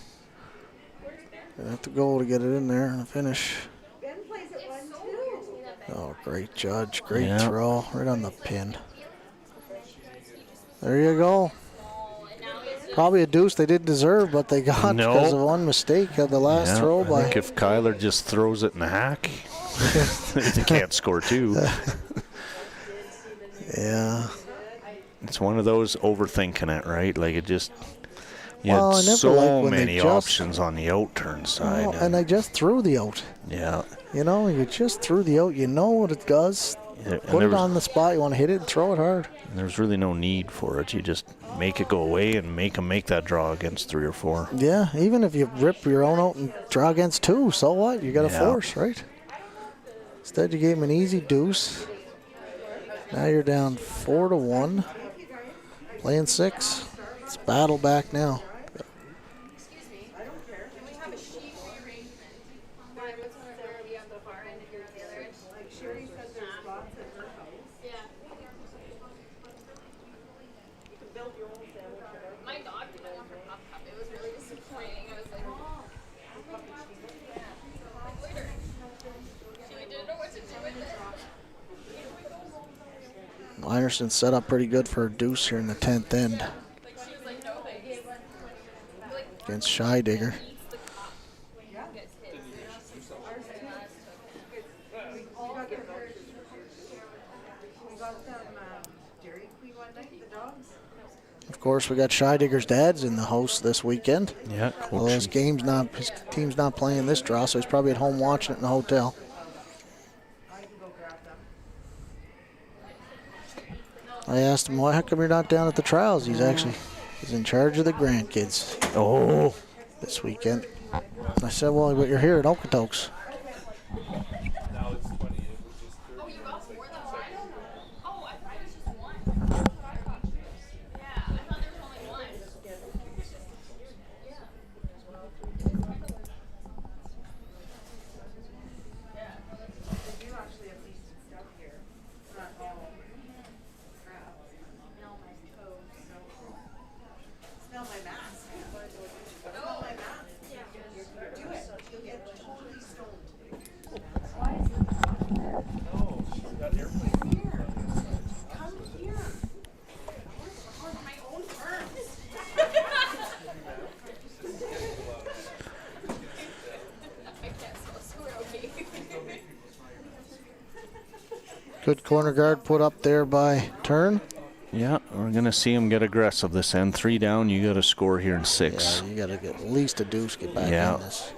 Gonna have to go to get it in there and a finish. Ben plays at 1-2. Oh, great judge. Great throw. Right on the pin. There you go. Probably a deuce they didn't deserve, but they got because of one mistake at the last throw. I think if Kyler just throws it in the hack, they can't score 2. Yeah. It's one of those overthinking it, right? Like it just, you I had never so many options on the out turn side. And I just threw the out. Yeah. You know, you just threw the out. You know what it does. Put it on the spot. You want to hit it and throw it hard. There's really no need for it. You just make it go away and make them make that draw against 3 or 4. Yeah, even if you rip your own out and draw against 2, so what? You got a force, right? Instead, you gave him an easy deuce. Now you're down 4-1. Playing 6. It's battle back now. Excuse me. I don't care. Can we have a sheet rearrangement? Like Sherry said, there's spots at her house. Yeah. You can build your own sandwich at her. My dog didn't want her pup cup. It was really disappointing. I was like, oh. Later. She didn't know what to do with it. Linerson set up pretty good for a deuce here in the 10th end. Against Scheidegger. Of course, we got Scheidegger's dad's in the house this weekend. Yeah, well, his team's not playing this draw, so he's probably at home watching it in the hotel. I asked him, how come you're not down at the trials? He's in charge of the grandkids. Oh, this weekend. I said, well, but you're here at Okotoks. Good corner guard put up there by Turn. Yeah, we're going to see him get aggressive this end. 3 down, you got to score here in 6. Yeah, you got to get at least a deuce, get back Yeah. in this.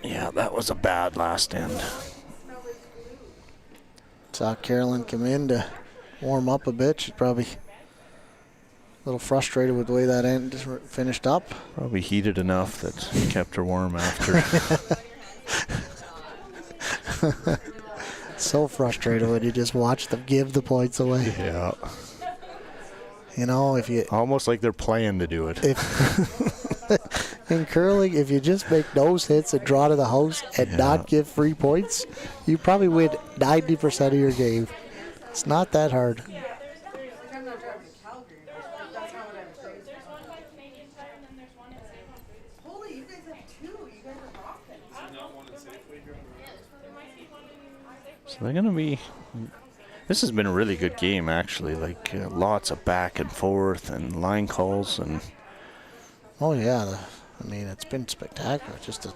Yeah, that was a bad last end. Saw Carolyn come in to warm up a bit. She's probably a little frustrated with the way that end finished up. Probably heated enough that kept her warm after. So frustrated when you just watch them give the points away. Yeah. You know, if you Almost like they're playing to do it. in curling, if you just make nose hits and draw to the house and Yeah. not give free points, you probably win 90% of your game. It's not that hard. Like I'm not driving to Calgary. That's not what I'm saying. Holy, you guys have 2. You guys are rocking. So they're going to be... This has been a really good game, actually. Like, lots of back and forth and line calls. And Oh, yeah. I mean, it's been spectacular. Just a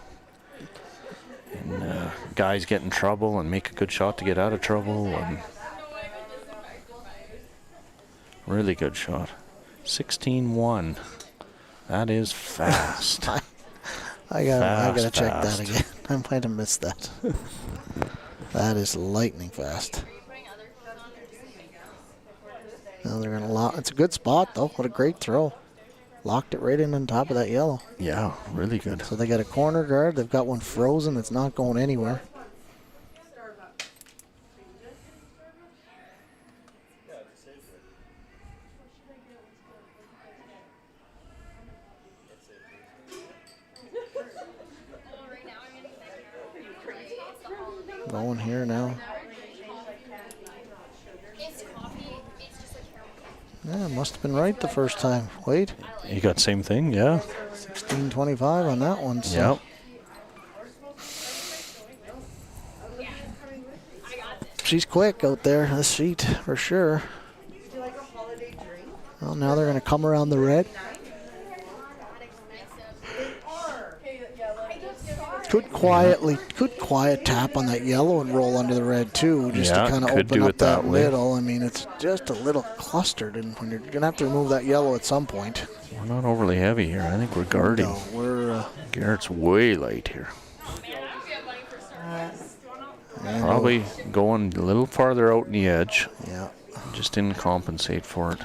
guys get in trouble and make a good shot to get out of trouble. And really good shot. 16-1. That is fast. I gotta check that Fast. again. I might have missed that. That is lightning fast. Now they're gonna lock. It's a good spot though. What a great throw. Locked it right in on top of that yellow. Yeah, really good. So they got a corner guard. They've got one frozen. It's not going anywhere. Going here now. Yeah, must have been right the first time. Wait, You got same thing, yeah? 16.25 on that one. So. Yep. She's quick out there, this sheet, for sure. Would you like a holiday drink? Well, now they're going to come around the red. Good quiet tap on that yellow and roll under the red, too, just Yeah, to kind of could open do up it that that way. middle. I mean, it's just a little clustered, and when you're going to have to remove that yellow at some point. We're not overly heavy here. I think we're guarding. No, we're... Garrett's way light here. and Probably going a little farther out in the edge. Yeah. Just didn't compensate for it.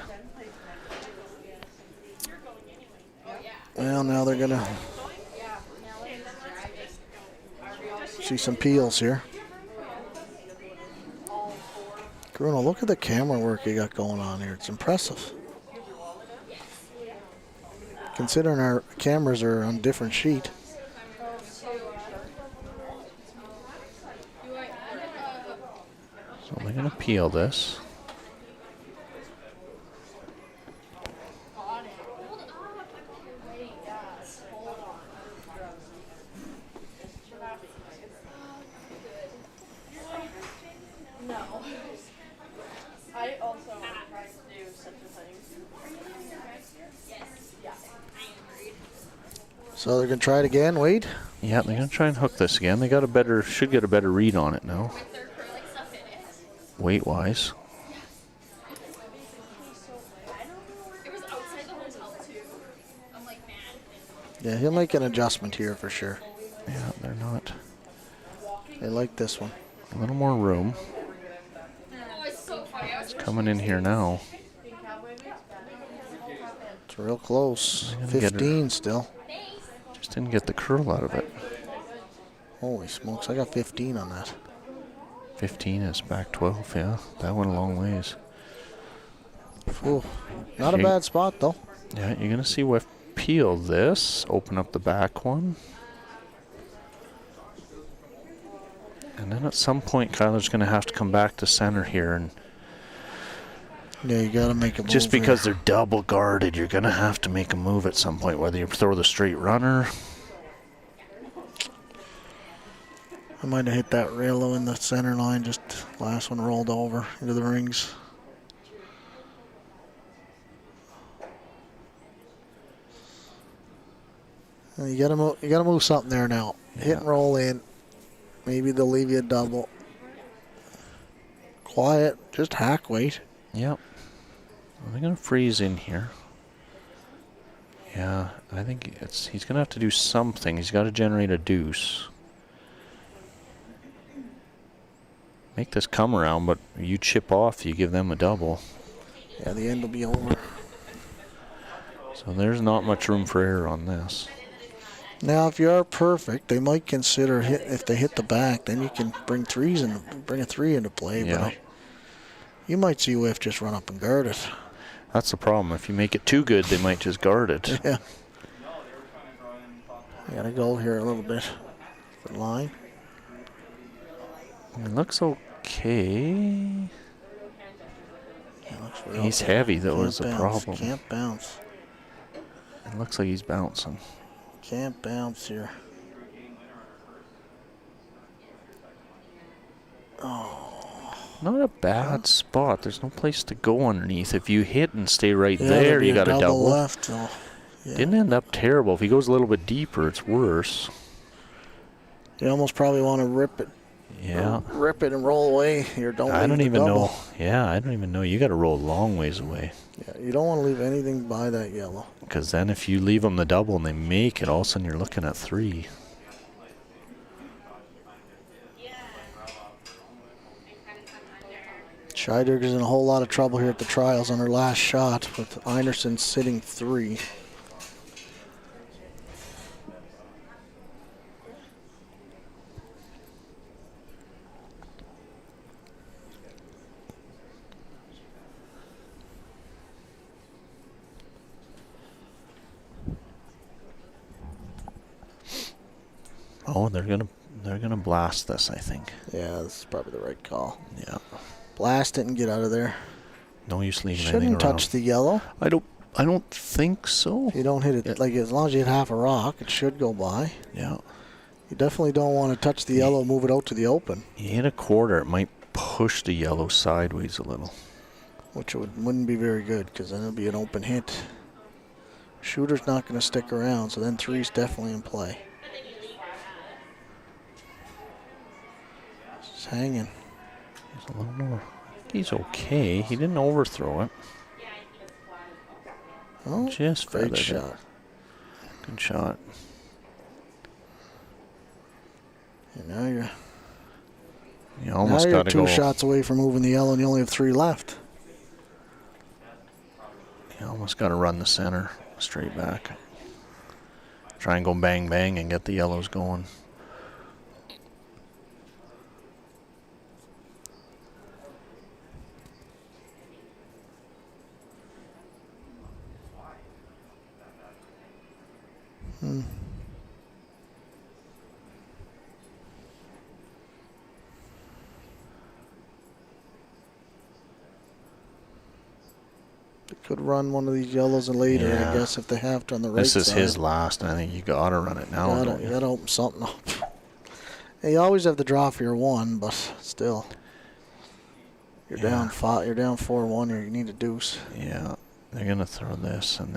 Well, now they're going to see some peels here. Bruno, look at the camera work you got going on here. It's impressive. Considering our cameras are on a different sheet. So they're going to peel this. I also tried to do such a thing. So they're going to try it again. Wade. Yeah, they're going to try and hook this again. They should get a better read on it now. Weight-wise. Yeah, he'll make an adjustment here for sure. Yeah, they're not. They like this one. A little more room. It's coming in here now. It's real close. I'm gonna get her. 15 still. Just didn't get the curl out of it. Holy smokes, I got 15 on that. 15 is back 12, yeah. That went a long ways. Ooh, not a She- bad spot though. Yeah, you're going to see Whiff peel this, open up the back one. And then at some point, Kyler's going to have to come back to center here. And Yeah, you got to make a move. just here. because they're double guarded, you're going to have to make a move at some point, whether you throw the straight runner. I might have hit that railo in the center line. Just last one rolled over into the rings. And you gotta move. You gotta move something there now. Hit and roll in. Maybe they'll leave you a double. quiet, just hack weight. Yep. They're gonna freeze in here. Yeah, I think he's gonna have to do something. He's got to generate a deuce. Make this come around, but you chip off, you give them a double. Yeah, the end will be over. So there's not much room for error on this. Now, if you are perfect, they might consider if they hit the back, then you can bring a 3 into play. Yeah. But you might see Whiff just run up and guard it. That's the problem. If you make it too good, they might just guard it. Yeah. I gotta go here a little bit for line. It looks okay. Yeah, looks real He's good. heavy, though, Can't is the bounce, problem. Can't bounce. It looks like he's bouncing. Can't bounce here. Oh. Not a bad spot. There's no place to go underneath. If you hit and stay right Yeah, there, there'd be you got a double. left. So, yeah. Didn't end up terrible. If he goes a little bit deeper, it's worse. You almost probably want to rip it. Yeah. Rip it and roll away. Here, don't. I leave don't the even double. know. Yeah, I don't even know. You got to roll a long ways away. Yeah, you don't want to leave anything by that yellow. Because then if you leave them the double and they make it, all of a sudden you're looking at 3. Scheider's in a whole lot of trouble here at the trials on her last shot with Einerson sitting 3. Oh, they're gonna blast this, I think. Yeah, this is probably the right call. Yeah. Blast it and get out of there. No use leaving anything Shouldn't around. touch the yellow. I don't think so. If you don't hit it, like as long as you hit half a rock, it should go by. Yeah. You definitely don't want to touch the yellow, move it out to the open, You hit a quarter, it might push the yellow sideways a little. which wouldn't be very good because then it'll be an open hit. Shooter's not going to stick around, so then 3's definitely in play. Just hanging. He's a little more. He's okay. He didn't overthrow it. Oh, Just great feathered it. shot. Good shot. And now you're You almost now you're got to 2 go. shots away from moving the yellow, and you only have 3 left. You almost got to run the center straight back. Try and go bang bang and get the yellows going. They could run one of these yellows and later, Yeah. I guess, if they have to on the right This side. is his last, and I think you got to run it now, don't You you? gotta open something up. Yeah, you always have the draw for your 1, but still, you're Yeah. down 5. You're down 4-1. You need a deuce. Yeah, they're gonna throw this, and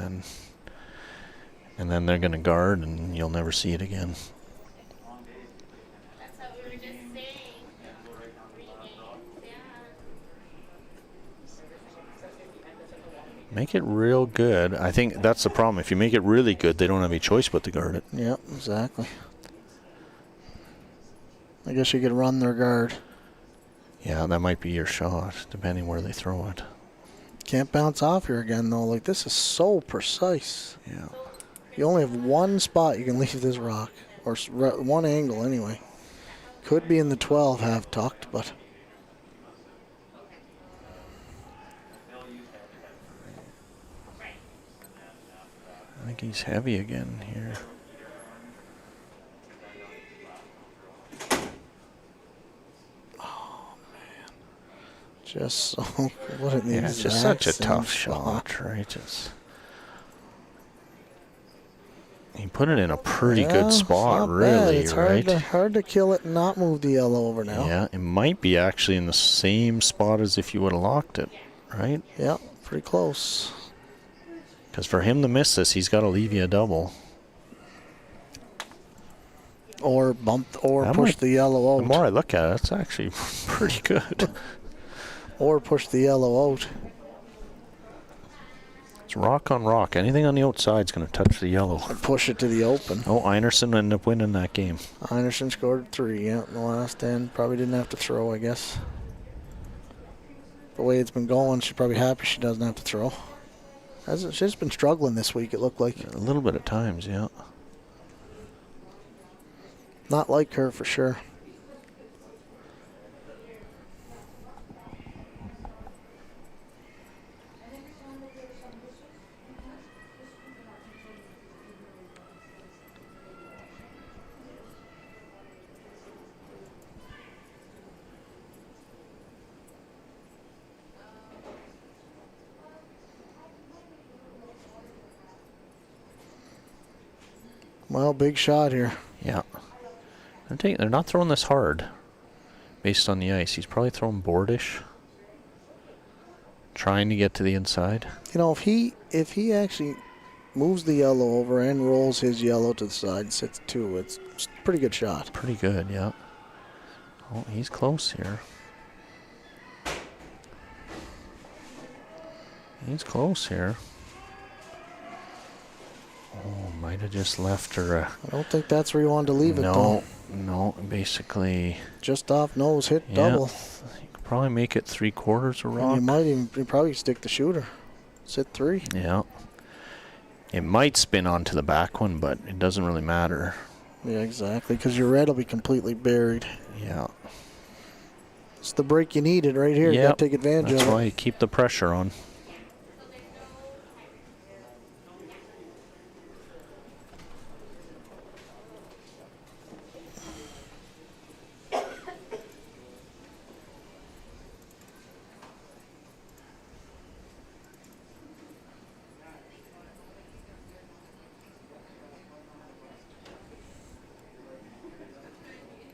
then they're gonna guard, and you'll never see it again. Make it real good. I think that's the problem. If you make it really good, they don't have any choice but to guard it. Yep, exactly. I guess you could run their guard. Yeah, that might be your shot, depending where they throw it. Can't bounce off here again, though. Like, this is so precise. Yeah. You only have 1 spot you can leave this rock, or 1 angle anyway. Could be in the 12 half tucked, but I think he's heavy again here. just so what an Yeah, it's just exact such a same tough spot. shot, right? He put it in a pretty Yeah, good it's spot, not bad. really, It's right? hard to kill it and not move the yellow over now. Yeah, it might be actually in the same spot as if you would have locked it, right? Yeah, pretty close. Because for him to miss this, he's got to leave you a double. Or bump or That push might- the yellow The out. more I look at it, it's actually pretty good. or push the yellow out. It's rock on rock. Anything on the outside is going to touch the yellow. And push it to the open. Oh, Einerson ended up winning that game. Einerson scored 3, yeah, in the last end. Probably didn't have to throw, I guess. The way it's been going, she's probably happy she doesn't have to throw. She's been struggling this week, it looked like. A little bit at times, yeah. Not like her for sure. Well, big shot here. Yeah. They're not throwing this hard based on the ice. He's probably throwing boardish. Trying to get to the inside. You know, if he actually moves the yellow over and rolls his yellow to the side and sits 2, it's a pretty good shot. Pretty good, yeah. Oh, he's close here. He's close here. Oh, might have just left her. I don't think that's where you wanted to leave it, though. No, basically. Just off nose, hit double. You could probably make it 3/4 of rock. And you probably stick the shooter. Sit 3. Yeah. It might spin onto the back one, but it doesn't really matter. Yeah, exactly, because your red will be completely buried. Yeah. It's the break you needed right here. You got to take advantage of it. That's why you keep the pressure on.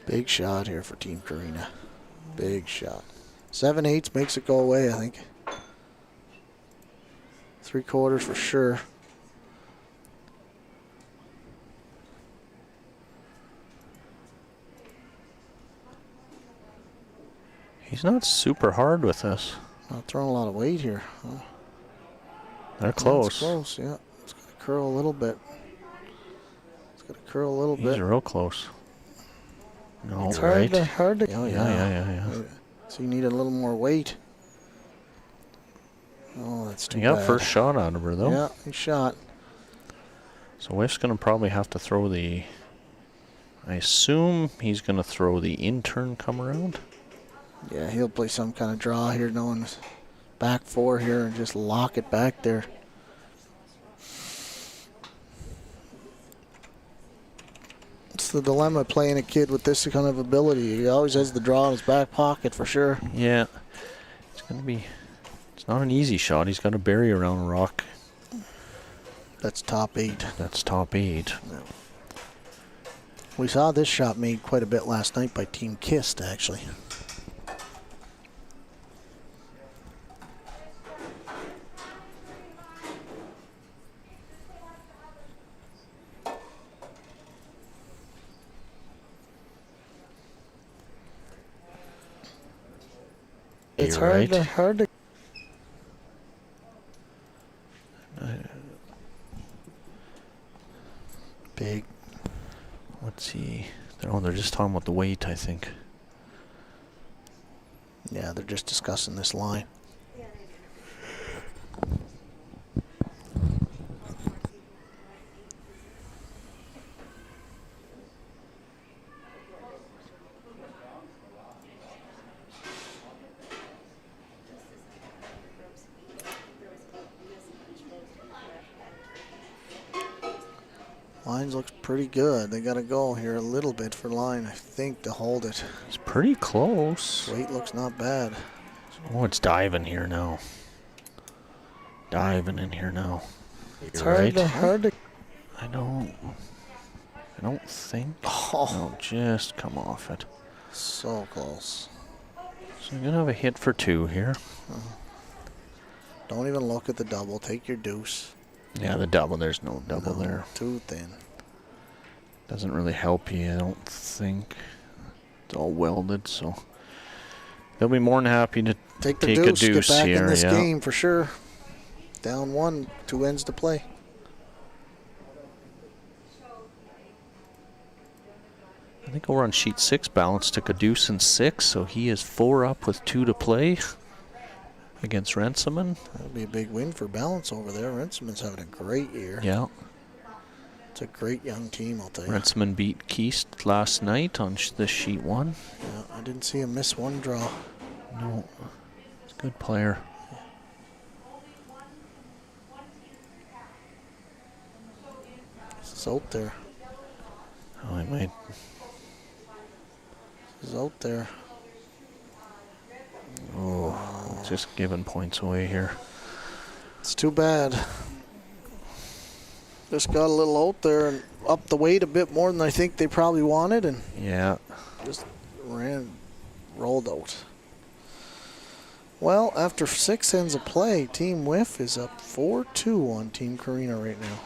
Big shot here for Team Karina. Big shot. 7/8 makes it go away, I think. 3/4 for sure. He's not super hard with this. Not throwing a lot of weight here. Huh? They're close. It's close, yeah. It's going to curl a little bit. It's going to curl a little bit. He's real close. No, It's right. hard to. Oh, yeah. So you need a little more weight. Oh, that's too He got bad. first shot out of her, though. Yeah, he shot. So Whiff's going to probably have to throw the... I assume he's going to throw the in-turn come around. Yeah, he'll play some kind of draw here, knowing his back 4 here, and just lock it back there. It's the dilemma of playing a kid with this kind of ability. He always has the draw in his back pocket for sure. Yeah. It's going to be... It's not an easy shot. He's got a bury around a rock. That's top 8. That's top 8. Yeah. We saw this shot made quite a bit last night by Team Kist, actually. It's You're hard to. Big. Let's see. They're just talking about the weight, I think. Yeah, they're just discussing this line. Lines looks pretty good. They got to go here a little bit for line, I think, to hold it. It's pretty close. Weight looks not bad. Oh, it's diving here now. Diving in here now. It's You're right. hard to. I don't think. Oh, No, just come off it. so close. So I'm gonna have a hit for 2 here. Don't even look at the double. Take your deuce. Yeah, the double. There's no double No, there. Too thin. Doesn't really help you, I don't think. It's all welded, so They'll be more than happy to Take the take deuce, a deuce get back here. in this Yeah. game for sure. Down 1, 2 ends to play. I think over on sheet 6, Balance took a deuce and 6, so he is 4 up with 2 to play against Renseman. That'll be a big win for Balance over there. Renseman's having a great year. Yeah. It's a great young team, I'll tell you. Renseman beat Keast last night on this sheet 1. Yeah, I didn't see him miss one draw. No, he's a good player. This is out there. Oh, he might. This is out there. Oh, just giving points away here. It's too bad. Just got a little out there and up the weight a bit more than I think they probably wanted, and Yeah. just rolled out. Well, after 6 ends of play, Team Whiff is up 4-2 on Team Carina right now.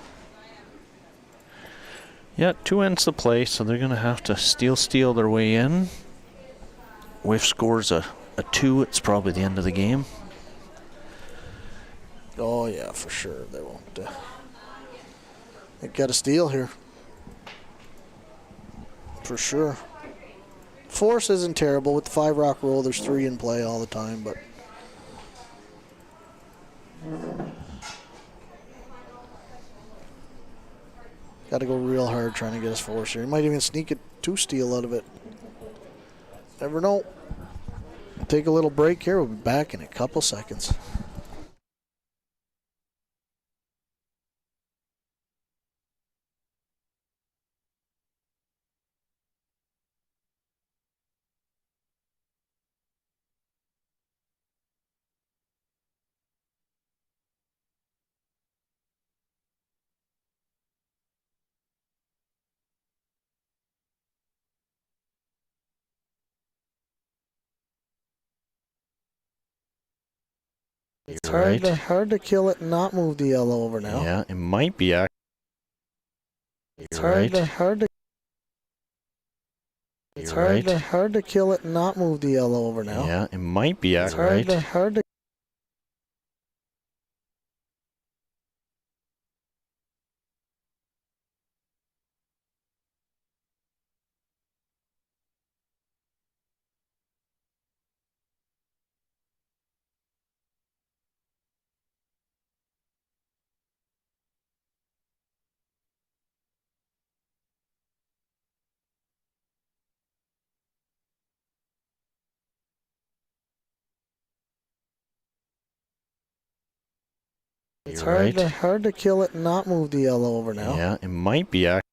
Yeah, 2 ends to play, so they're going to have to steal their way in. Whiff scores a 2, it's probably the end of the game. Oh, yeah, for sure. They won't. They got a steal here. For sure. Force isn't terrible. With the 5 rock roll, there's 3 in play all the time, but got to go real hard trying to get his force here. He might even sneak a 2 steal out of it. Never know. Take a little break here. We'll be back in a couple seconds. It's You're right. hard to kill it and not move the yellow over now. Yeah, it might be actually. It's You're right. hard to kill it and not move the yellow over now. Yeah, it might be It's accurate. hard to It's You're right. hard to kill it and not move the yellow over now. Yeah, it might be accurate.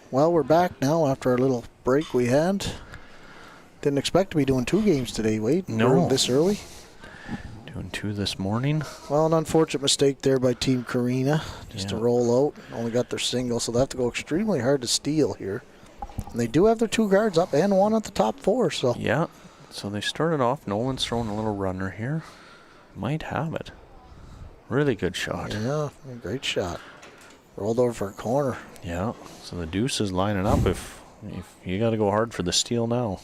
Well, we're back now after our little break we had. Didn't expect to be doing 2 games today, Wade. No. This early. Doing 2 this morning. Well, an unfortunate mistake there by Team Carina. Just to Yeah. roll out. Only got their single, so they have to go extremely hard to steal here. And they do have their 2 guards up and 1 at the top 4, so. Yeah. So they started off. Nolan's throwing a little runner here. Might have it. Really good shot. Yeah, great shot. Rolled over for a corner. Yeah. So the deuce is lining up. If you got to go hard for the steal now.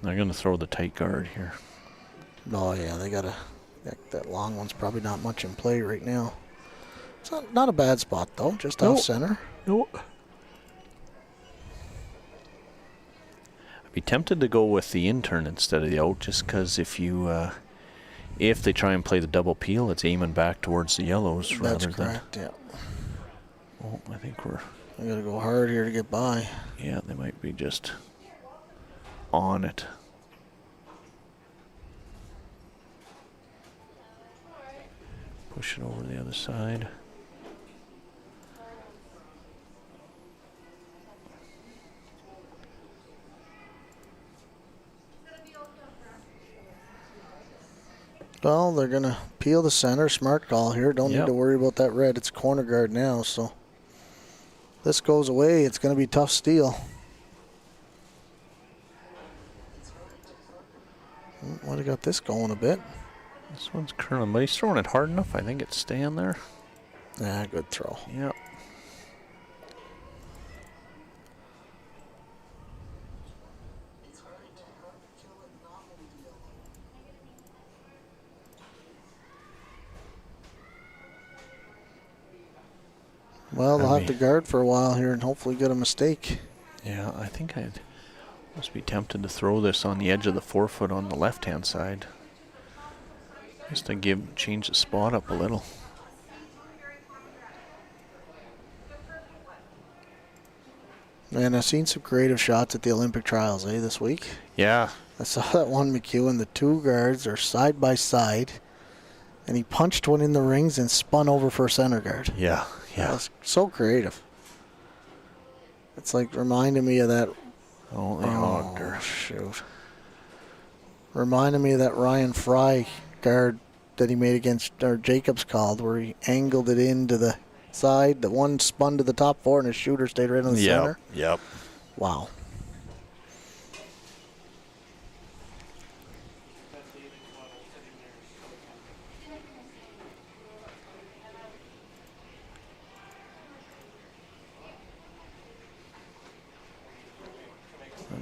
They're going to throw the tight guard here. Oh, yeah, they got to. That long one's probably not much in play right now. It's not a bad spot, though, just off center. Nope. I'd be tempted to go with the intern instead of the out, just because if they try and play the double peel, it's aiming back towards the yellows. That's rather correct, than, yeah. Oh, I think we're... I got to go hard here to get by. Yeah, they might be just on it. Push it over the other side. Well, they're going to peel the center. Smart call here. Don't need to worry about that red. It's corner guard now, so this goes away. It's going to be tough steal. Might have got this going a bit. This one's curling, but he's throwing it hard enough. I think it's staying there. Yeah, good throw. Yep. Well, they'll have to guard for a while here and hopefully get a mistake. Yeah, I think I'd must be tempted to throw this on the edge of the 4-foot on the left-hand side. Just to change the spot up a little. Man, I've seen some creative shots at the Olympic trials, this week. Yeah. I saw that one McEwen. The 2 guards are side by side, and he punched one in the rings and spun over for a center guard. Yeah, yeah. That was so creative. It's like reminding me of that. Oh, they hogged her. Shoot. Reminded me of that Ryan Fry guard that he made against, or Jacobs called, where he angled it into the side. The one spun to the top 4, and his shooter stayed right in the center. Yep. Wow.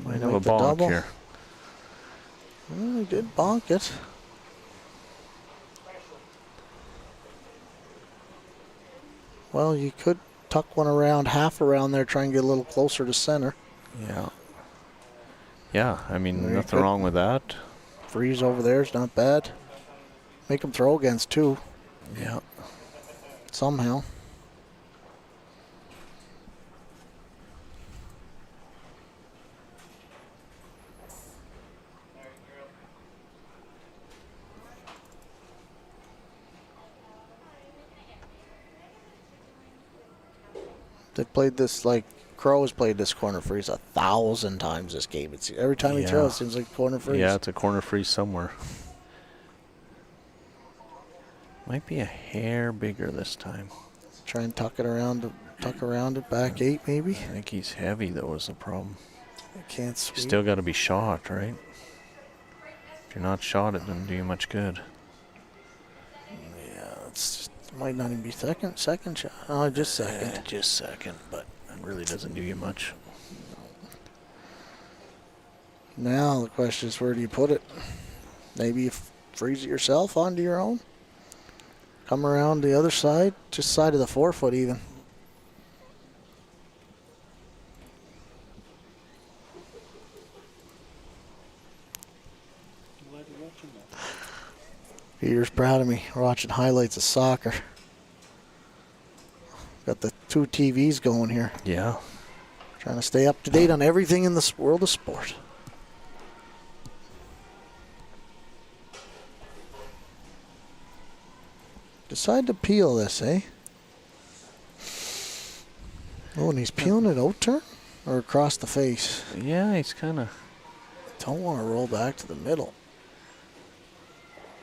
Might have a bonk here. Well, he did bonk it. Well, you could tuck one around, half around there, try and get a little closer to center. Yeah. Yeah, I mean, nothing wrong with that. Freeze over there is not bad. Make him throw against 2. Yeah. Somehow. They played this like Crow's played this corner freeze 1,000 times this game. It's every time he throws, it seems like corner freeze. Yeah, it's a corner freeze somewhere. Might be a hair bigger this time. Try and tuck around it back 8 maybe. I think he's heavy though is the problem. Can't sweep. You still got to be shot, right? If you're not shot, it doesn't do you much good. Yeah, it's just, might not even be second shot. Oh, just second. Just second, but it really doesn't do you much. Now the question is, where do you put it? Maybe you freeze it yourself onto your own. Come around the other side, just side of the 4-foot even. Peter's proud of me. We're watching highlights of soccer. Got the 2 TVs going here. Yeah. Trying to stay up to date on everything in this world of sport. Decide to peel this, eh? Oh, and he's peeling it out turn? Or across the face? Yeah, he's kind of... Don't want to roll back to the middle.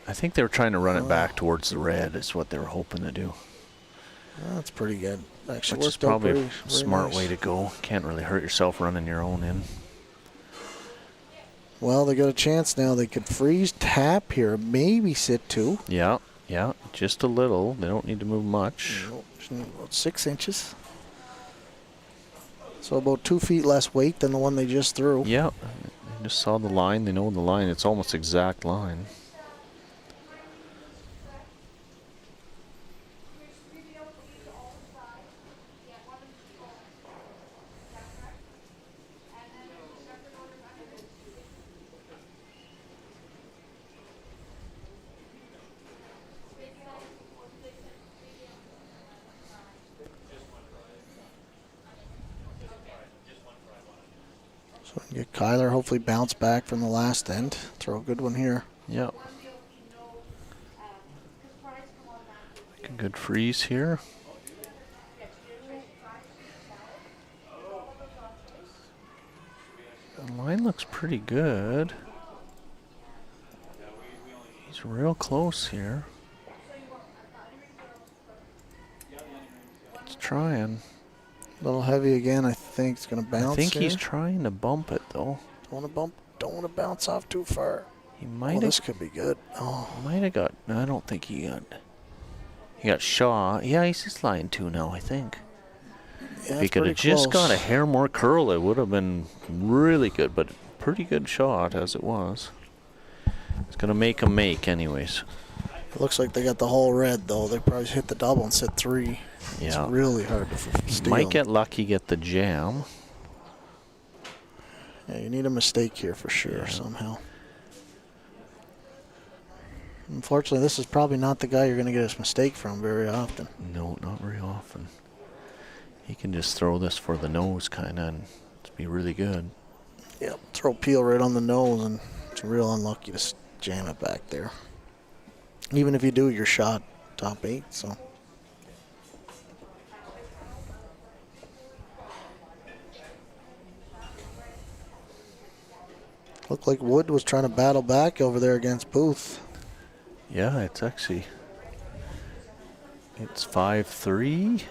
I think they were trying to run it back towards the red is what they were hoping to do. That's pretty good. Actually, Which is worked out probably very a smart nice. way to go. Can't really hurt yourself running your own in. Well, they got a chance now. They could freeze, tap here, maybe sit 2. Yeah, yeah, just a little. They don't need to move much. Just need about 6 inches. So about 2 feet less weight than the one they just threw. Yeah, they just saw the line. They know the line. It's almost exact line. So we can get Kyler hopefully bounce back from the last end. Throw a good one here. Yep. Like a good freeze here. The line looks pretty good. He's real close here. He's trying. A little heavy again. I think it's going to bounce. I think here. he's trying to bump it though. Don't want to bounce off too far. He Oh, might have. this could be good. Oh, Might have got. No, I don't think he got. He got shot. Yeah, he's just line 2 now. I think. yeah, If he it's could have pretty just got a close. hair more curl, it would have been really good. But pretty good shot as it was. It's gonna make him make, anyways. It looks like they got the whole red though. They probably hit the double and set 3. It's Yeah. really hard to steal. Might get lucky, get the jam. Yeah, you need a mistake here for sure Yeah. somehow. Unfortunately, this is probably not the guy you're going to get a mistake from very often. No, not very often. He can just throw this for the nose, kind of, and it'd be really good. Yep, throw peel right on the nose, and it's real unlucky to jam it back there. Even if you do your shot, top 8, so. Looked like Wood was trying to battle back over there against Booth. Yeah, it's actually. It's 5-3.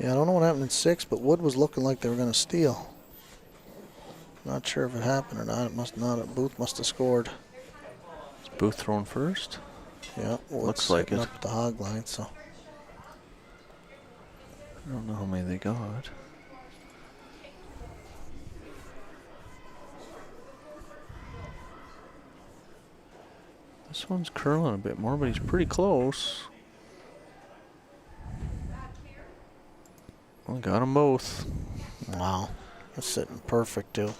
Yeah, I don't know what happened in 6, but Wood was looking like they were going to steal. Not sure if it happened or not. It must not. Booth must have scored. Is Booth throwing first? Yeah, well, Looks it's like setting it. up the hog line, so. I don't know how many they got. This one's curling a bit more, but he's pretty close. Well, got them both. Wow, that's sitting perfect too.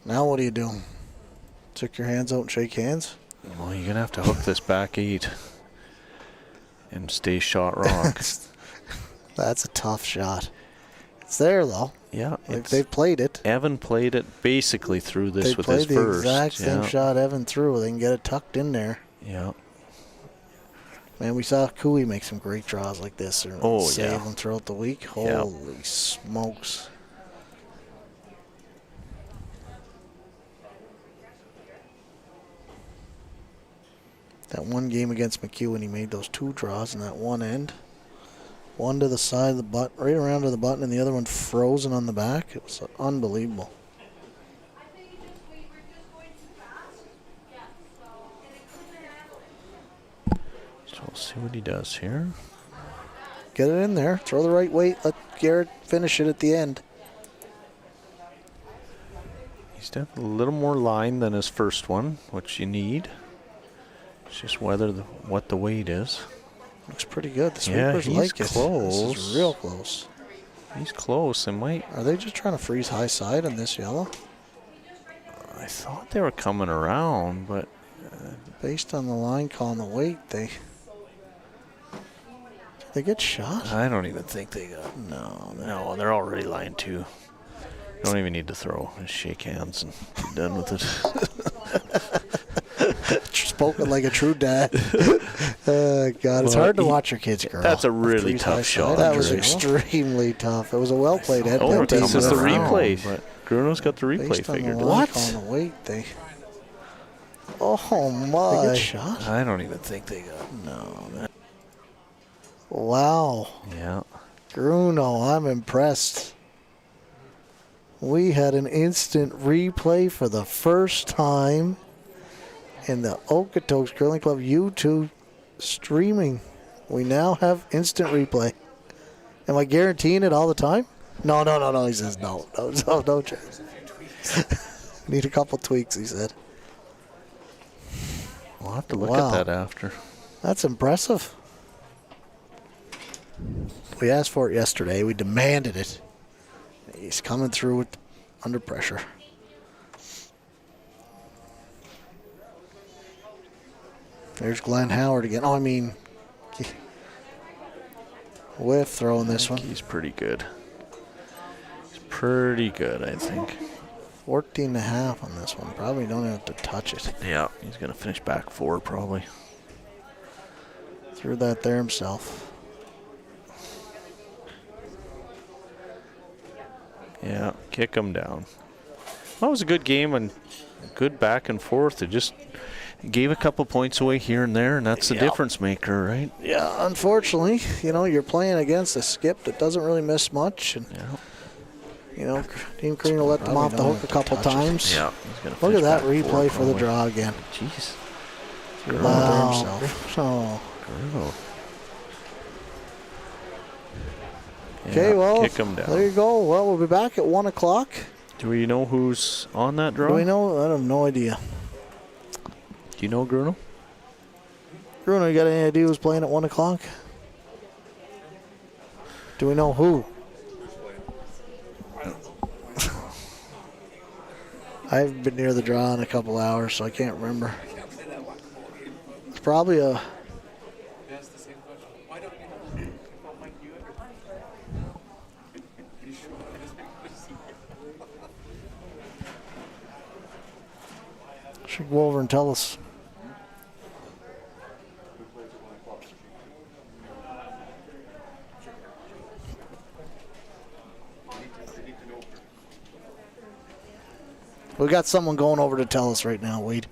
Now what do you do? Stick your hands out and shake hands? Well, you're gonna have to hook this back 8 and stay shot rock. That's a tough shot. It's there though. Yeah, They've played it. Evan played it basically through this They with played his the first. exact same yeah. shot Evan threw. They can get it tucked in there. Yeah. Man, we saw Cooey make some great draws like this. Or Oh, save yeah. them throughout the week. Yeah. Holy smokes. That one game against McEwen, he made those 2 draws in that one end. One to the side of the butt, right around to the button, and the other one frozen on the back. It was unbelievable. So we'll see what he does here. Get it in there. Throw the right weight. Let Garrett finish it at the end. He's definitely a little more line than his first one, which you need. It's just whether what the weight is. Looks pretty good. The Yeah, sweepers he's like it. close. This is real close. He's close. They might. Are they just trying to freeze high side on this yellow? I thought they were coming around, but Based on the line call and the weight, they get shot? I don't even think they got. No, they're already line 2. Don't even need to throw. Just shake hands and be done with it. Just poking like a true dad. God, it's hard to watch your kids grow. That's a really tough shot. That was extremely tough. It was a well-played head. Oh, penalty. this is the Around, replay. but Bruno's got the replay based on figured. the What? on the weight, they. Oh my! Good shot. I don't even think they got. No. Wow. Yeah. Bruno, I'm impressed. We had an instant replay for the first time in the Okotoks Curling Club YouTube streaming. We now have instant replay. Am I guaranteeing it all the time? No. He says no chance. Need a couple tweaks, he said. We'll have to look at that after. That's impressive. We asked for it yesterday. We demanded it. He's coming through it under pressure. There's Glenn Howard again. Oh, I mean, Whiff throwing this one. He's pretty good. He's pretty good, I think. 14.5 on this one. Probably don't have to touch it. Yeah, he's going to finish back 4 probably. Threw that there himself. Yeah, kick him down. Well, it was a good game and good back and forth. It just gave a couple points away here and there, and that's the difference maker, right? Yeah, unfortunately, you're playing against a skip that doesn't really miss much. And, Team Green will let them off the hook a couple times. Yeah. Look at that replay for the draw again. Jeez. Wow. Oh. Okay, well, kick him down. There you go. Well, we'll be back at 1 o'clock. Do we know who's on that draw? Do we know? I have no idea. Do you know, Bruno? Bruno, you got any idea who's playing at 1 o'clock? Do we know who? I haven't been near the draw in a couple hours, so I can't remember. It's probably a... Should go over and tell us. We got someone going over to tell us right now, Wade.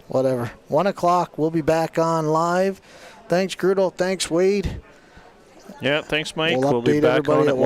Whatever. 1 o'clock, we'll be back on live. Thanks, Grudo. Thanks, Wade. Yeah, thanks, Mike. We'll be update back everybody on at at